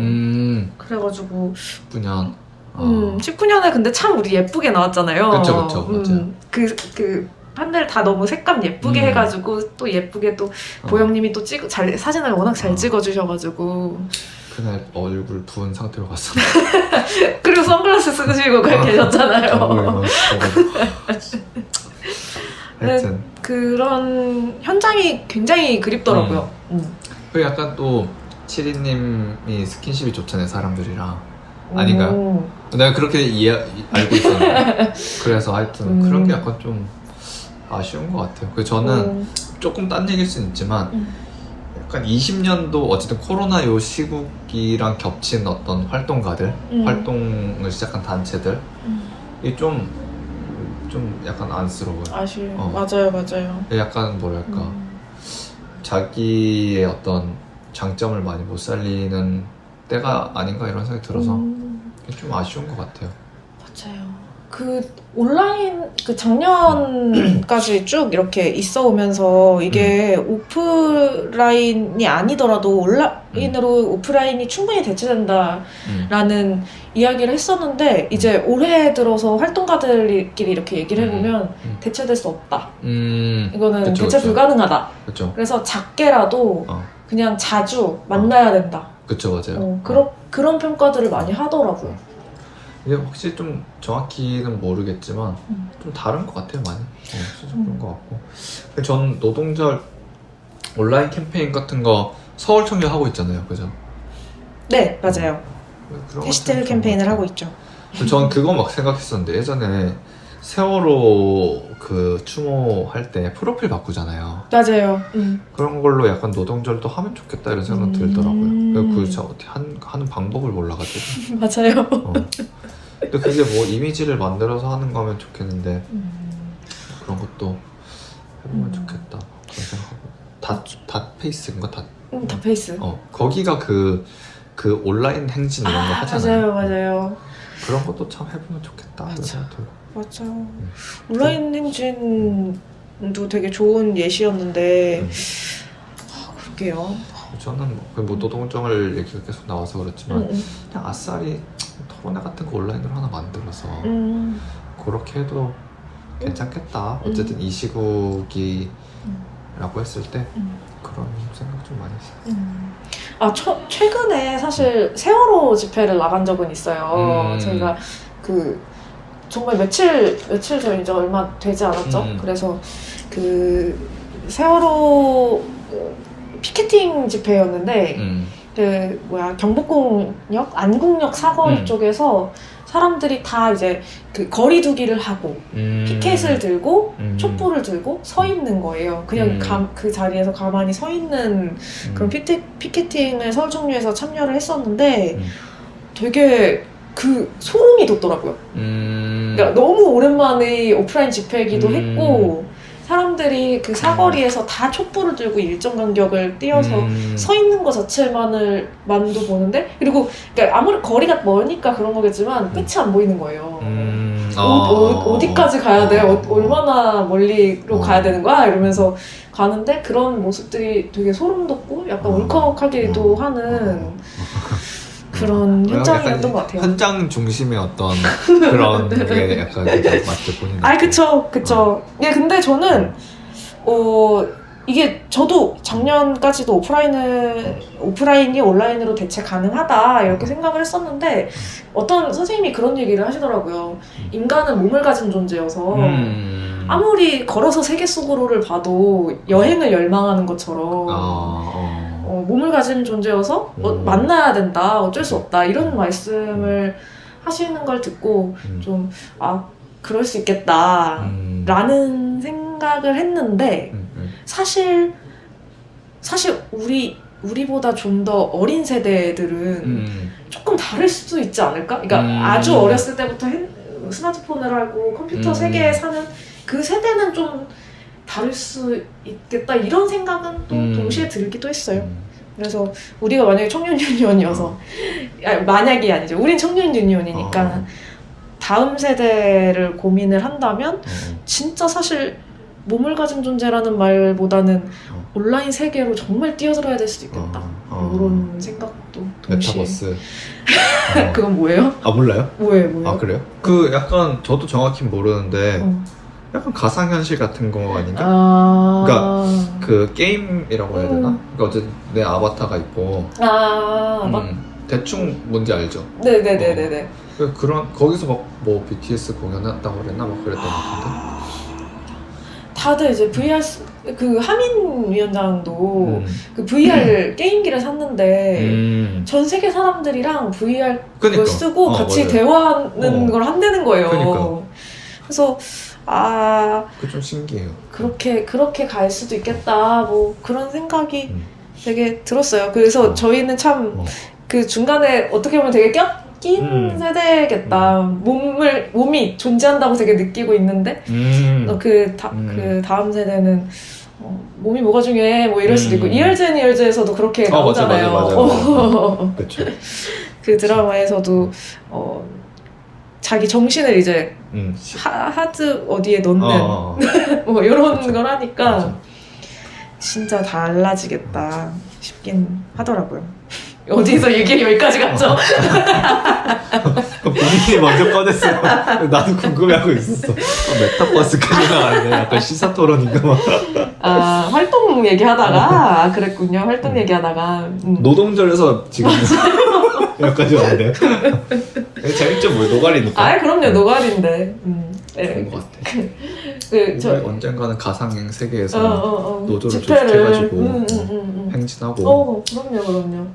그래가지고 19년. 19년에 근데 참 우리 예쁘게 나왔잖아요. 그쵸, 맞아요. 그 판넬 다 너무 색감 예쁘게 해가지고 또 예쁘게 또 보영님이 또 사진을 워낙 잘 찍어주셔가지고 그날 얼굴 부은 상태로 갔어. 그리고 선글라스 쓰시고 계셨잖아요. 하여튼 그런 현장이 굉장히 그립더라고요. 그 약간 또 치리님이 스킨십이 좋잖아요 사람들이랑. 아닌가요? 내가 그렇게 알고 있었는데 그래서 하여튼 그런 게 약간 좀 아쉬운 것 같아요. 그 저는 조금 딴 얘기일 수는 있지만 약간 20년도 어쨌든 코로나 요 시국이랑 겹친 어떤 활동가들, 활동을 시작한 단체들 이게 좀 약간 안쓰러워요. 맞아요. 약간 뭐랄까 자기의 어떤 장점을 많이 못 살리는 때가 아닌가 이런 생각이 들어서 좀 아쉬운 것 같아요. 맞아요. 그 온라인 그 작년까지 쭉 이렇게 있어 오면서 이게 오프라인이 아니더라도 온라인으로 오프라인이 충분히 대체된다라는 이야기를 했었는데 이제 올해 들어서 활동가들끼리 이렇게 얘기를 해보면 대체될 수 없다. 이거는 그쵸, 대체 그쵸. 불가능하다. 그렇죠. 그래서 작게라도 그냥 자주 만나야 된다. 그쵸 맞아요. 그런 평가들을 많이 하더라고요. 이게 확실히 좀 정확히는 모르겠지만 좀 다른 것 같아요 많이. 좀 그런 것 같고. 근데 전 노동절 온라인 캠페인 같은 거 서울 청년 하고 있잖아요, 그죠? 네, 맞아요. 그런 해시태그 것 캠페인을 같아요. 하고 있죠. 전 그거 막 생각했었는데 예전에 세월호 그 추모할 때 프로필 바꾸잖아요. 맞아요. 그런 걸로 약간 노동절도 하면 좋겠다 이런 생각 들더라고요. 그 저 어떻게 하는 방법을 몰라가지고. 맞아요. 근데 그게 뭐 이미지를 만들어서 하는 거면 좋겠는데 그런 것도 해보면 좋겠다 그런 생각하고. 닷페이스인가 닷페이스. 거기가 그 온라인 행진 이런 거 하잖아요. 맞아요. 그런 것도 참 해보면 좋겠다 이런 생각 들고. 맞아. 온라인 행진도 되게 좋은 예시였는데 그러게요. 저는 뭐 노동정을 얘기가 계속 나와서 그렇지만 그냥 아싸리 토론회 같은 거 온라인으로 하나 만들어서 그렇게 해도 괜찮겠다. 어쨌든 이 시국이라고 했을 때 그런 생각 좀 많이 했어요. 최근에 사실 세월호 집회를 나간 적은 있어요. 저희가 정말 며칠 전 이제 얼마 되지 않았죠. 그래서 그 세월호 피켓팅 집회였는데 경복궁역 안국역 사거리 쪽에서 사람들이 다 이제 그 거리두기를 하고 피켓을 들고 촛불을 들고 서 있는 거예요. 그냥 그 자리에서 가만히 서 있는 그런 피켓팅을 서울청류에서 참여를 했었는데 되게 그 소름이 돋더라고요. 그러니까 너무 오랜만에 오프라인 집회이기도 했고 사람들이 그 사거리에서 다 촛불을 들고 일정 간격을 띄어서 서 있는 것 자체만도 보는데 그리고 그러니까 아무리 거리가 멀으니까 그런 거겠지만 끝이 안 보이는 거예요. 어디까지 가야 돼? 얼마나 멀리로 가야 되는 거야? 이러면서 가는데 그런 모습들이 되게 소름 돋고 약간 울컥하기도 하는 그런 현장이었던 것 같아요. 현장 중심의 어떤 그런 게 약간 맞게 보이는. 그쵸. 예, 근데 저는 이게 저도 작년까지도 오프라인이 온라인으로 대체 가능하다 이렇게 생각을 했었는데 어떤 선생님이 그런 얘기를 하시더라고요. 인간은 몸을 가진 존재여서 아무리 걸어서 세계 속으로를 봐도 여행을 열망하는 것처럼 몸을 가진 존재여서 만나야 된다, 어쩔 수 없다 이런 말씀을 하시는 걸 듣고 좀 그럴 수 있겠다 라는 생각을 했는데 사실 우리보다 좀 더 어린 세대들은 조금 다를 수도 있지 않을까? 그러니까 아주 어렸을 때부터 스마트폰을 하고 컴퓨터 세계에 사는 그 세대는 좀 다를 수 있겠다 이런 생각은 또 동시에 들기도 했어요. 그래서 우리가 만약에 청년 유니온이어서 만약이 아니죠. 우린 청년 유니온이니까 다음 세대를 고민을 한다면 진짜 사실 몸을 가진 존재라는 말보다는 온라인 세계로 정말 뛰어들어야 될 수도 있겠다. 이런 생각도 동시에. 메타버스. 그건 뭐예요? 아 몰라요? 뭐예요? 아 그래요? 그 약간 저도 정확히 모르는데 약간 가상현실 같은 거 아닌가? 아. 그 게임이라고 해야 되나? 그러니까 어쨌든 내 아바타가 있고 막. 대충 뭔지 알죠? 네네네네네. 그런 거기서 막 뭐 BTS 공연했다고 그랬나? 막 그랬던 것 같은데. 다들 이제 VR 그 하민 위원장도 그 VR 게임기를 샀는데 전 세계 사람들이랑 VR 그걸 그러니까. 쓰고 같이 맞아요. 대화하는 걸 한다는 거예요. 그러니까. 그래서 그게 좀 신기해요. 그렇게 갈 수도 있겠다. 뭐 그런 생각이 되게 들었어요. 그래서 저희는 참 그 중간에 어떻게 보면 되게 낀 세대겠다. 몸이 존재한다고 되게 느끼고 있는데 그 다음 세대는 몸이 뭐가 중요해 뭐 이럴 수도 있고 이열즈에서도 그렇게 나오잖아요. 맞아. 그렇죠. 그 드라마에서도 자기 정신을 이제 하드 어디에 넣는 뭐 이런 걸 하니까 맞아. 진짜 달라지겠다 싶긴 하더라고요. 어디서 얘기 여기까지 갔죠? 본인이 먼저 꺼냈어요. 나도 궁금해하고 있었어. 메타버스까지 나왔네. 약간 시사토론인가 막. 아 활동 얘기하다가 그랬군요. 활동 얘기하다가 노동절에서 지금 여기까지 왔는데. 재밌죠, 뭐 노가리니까. 아 그럼요 노가리인데. 좋은 것 같아. 우리 언젠가는 가상 세계에서 노조를 집회를, 조직해가지고 행진하고. 그럼요.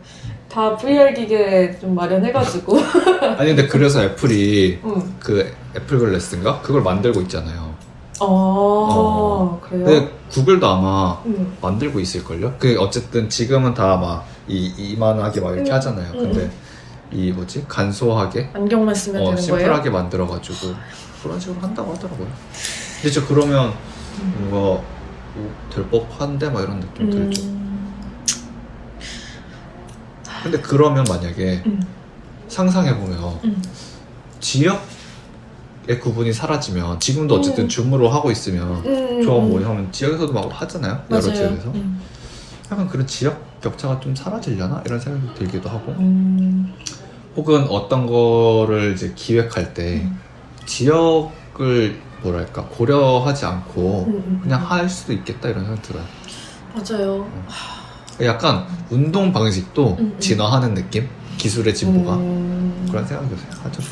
다 VR 기계 좀 마련해가지고. 아니 근데 그래서 애플이 그 애플 글래스인가? 그걸 만들고 있잖아요. 그래요? 근데 구글도 아마 만들고 있을걸요? 그 어쨌든 지금은 다 막 이만하게 막 이렇게 하잖아요. 근데 이 뭐지? 간소하게 안경만 쓰면 되는 거예요? 심플하게 만들어가지고 그런 식으로 한다고 하더라고요. 근데 저 그러면 뭔가 될 법한데 막 이런 느낌 들죠. 근데 그러면 만약에 상상해보면 지역의 구분이 사라지면 지금도 어쨌든 줌으로 하고 있으면 저 뭐 하면 지역에서도 막 하잖아요. 여러 맞아요. 지역에서 약간 그런 지역 격차가 좀 사라지려나? 이런 생각이 들기도 하고 혹은 어떤 거를 이제 기획할 때 지역을 뭐랄까 고려하지 않고 그냥 할 수도 있겠다 이런 생각이 들어요. 맞아요. 약간 운동 방식도 진화하는 느낌? 기술의 진보가 그런 생각이 하죠.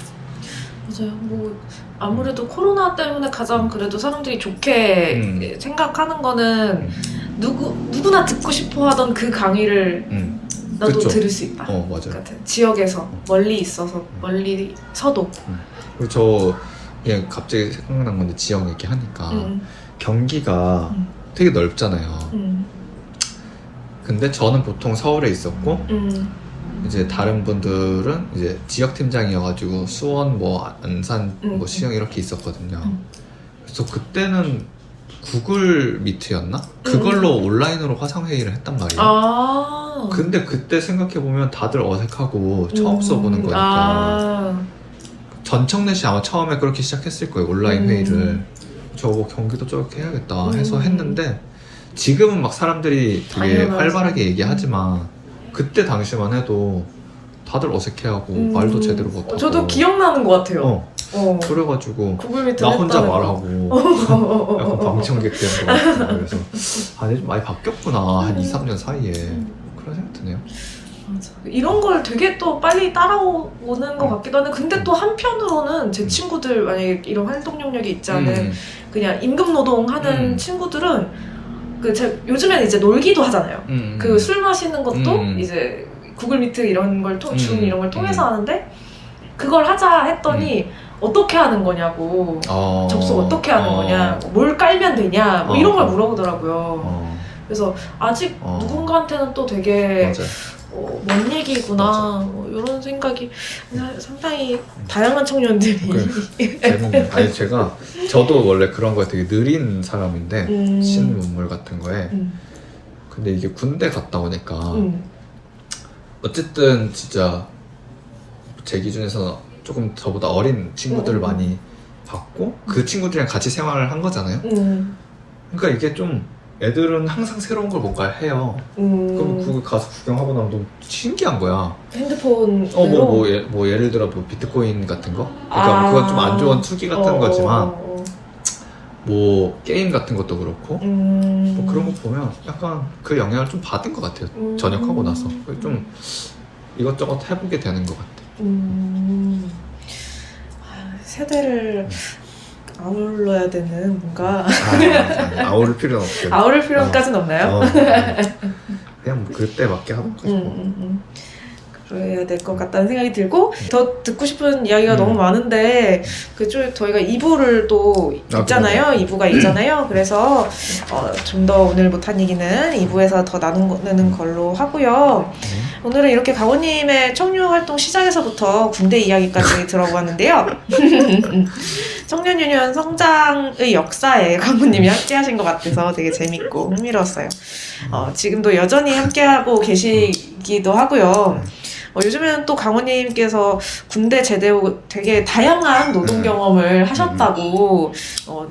맞아요. 뭐 아무래도 코로나 때문에 가장 그래도 사람들이 좋게 생각하는 거는 누구나 듣고 싶어하던 그 강의를 나도 그쵸. 들을 수 있다. 맞아요. 같은 지역에서 멀리 있어서 멀리 서도. 그리고 저 그냥 갑자기 생각난 건데 지역 얘기 하니까 경기가 되게 넓잖아요. 근데 저는 보통 서울에 있었고 이제 다른 분들은 이제 지역 팀장이어가지고 수원, 뭐 안산, 뭐 시흥 이렇게 있었거든요. 그래서 그때는 구글 미트였나? 그걸로 온라인으로 화상회의를 했단 말이에요. 근데 그때 생각해보면 다들 어색하고 처음 써보는 거니까 전청래시 아마 처음에 그렇게 시작했을 거예요. 온라인 회의를. 저거 경기도 저렇게 해야겠다 해서 했는데 지금은 막 사람들이 되게 당연하지. 활발하게 얘기하지만 그때 당시만 해도 다들 어색해하고 말도 제대로 못하고 저도 기억나는 것 같아요. 그래가지고 구글 미트 나 혼자 했다는 거. 말하고 약간 방청객 되는 것 같고 그래서 아니 좀 많이 바뀌었구나 한 2-3년 사이에 그런 생각 드네요. 맞아. 이런 걸 되게 또 빨리 따라오는 것 같기도 하는데 근데 또 한편으로는 제 친구들 만약에 이런 활동 영역이 있지 않은 그냥 임금 노동하는 친구들은 요즘에는 이제 놀기도 하잖아요. 그 술 마시는 것도 이제 구글 미트 이런 걸 줌 이런 걸 통해서 하는데 그걸 하자 했더니 어떻게 하는 거냐고 접속 어떻게 하는 거냐 뭘 깔면 되냐 뭐 이런 걸 물어보더라고요. 그래서 아직 누군가한테는 또 되게 먼 얘기구나 뭐 이런 생각이 상당히 다양한 청년들이 재밌네. 아니 저도 원래 그런 거에 되게 느린 사람인데 신문물 같은 거에 근데 이게 군대 갔다 오니까 어쨌든 진짜 제 기준에서는 조금 저보다 어린 친구들을 많이 봤고 그 친구들이랑 같이 생활을 한 거잖아요. 그러니까 이게 좀 애들은 항상 새로운 걸 뭔가 해요. 그럼 그거 가서 구경하고 나면 너무 신기한 거야. 핸드폰 뭐 예를 들어 뭐 비트코인 같은 거? 그러니까 그건 좀 안 좋은 투기 같은 거지만 뭐 게임 같은 것도 그렇고 뭐 그런 거 보면 약간 그 영향을 좀 받은 것 같아요. 전역하고 나서 좀 이것저것 해보게 되는 것 같아요. 세대를 아울러야 되는 뭔가 아우를 필요는 없죠. 아우를 필요까지는 없나요? 그냥 뭐 그때 맞게 하는 거죠. 그래야 될 것 같다는 생각이 들고 더 듣고 싶은 이야기가 너무 많은데 그쪽 저희가 2부를 또 있잖아요. 2부가 있잖아요. 그래서 좀 더 오늘 못한 얘기는 2부에서 더 나누는 걸로 하고요. 오늘은 이렇게 강호님의 청년활동 시작에서부터 군대 이야기까지 들어보았는데요. 청년유년 성장의 역사에 강호님이 함께하신 것 같아서 되게 재밌고 흥미로웠어요. 지금도 여전히 함께하고 계시기도 하고요. 요즘에는 또 강호님께서 군대 제대 후 되게 다양한 노동 경험을 하셨다고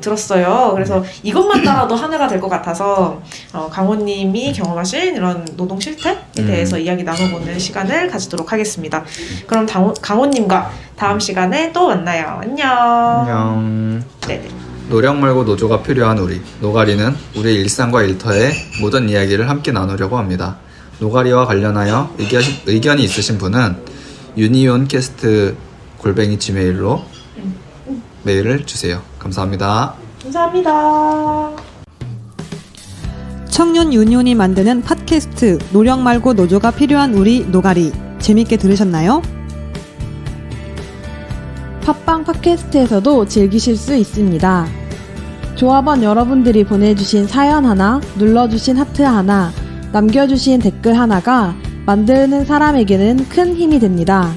들었어요. 그래서 이것만 따라도 한 해가 될 것 같아서 강호님이 경험하신 이런 노동 실태에 대해서 이야기 나눠보는 시간을 가지도록 하겠습니다. 그럼 강호님과 다음 시간에 또 만나요. 안녕. 안녕. 네네. 노력 말고 노조가 필요한 우리 노가리는 우리의 일상과 일터의 모든 이야기를 함께 나누려고 합니다. 노가리와 관련하여 의견이 있으신 분은 union@gmail.com 메일을 주세요. 감사합니다. 감사합니다. 청년 유니온이 만드는 팟캐스트 노력 말고 노조가 필요한 우리 노가리 재밌게 들으셨나요? 팟빵 팟캐스트에서도 즐기실 수 있습니다. 조합원 여러분들이 보내주신 사연 하나, 눌러주신 하트 하나, 남겨주신 댓글 하나가 만드는 사람에게는 큰 힘이 됩니다.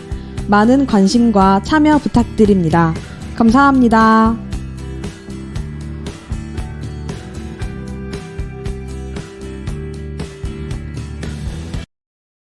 많은 관심과 참여 부탁드립니다. 감사합니다.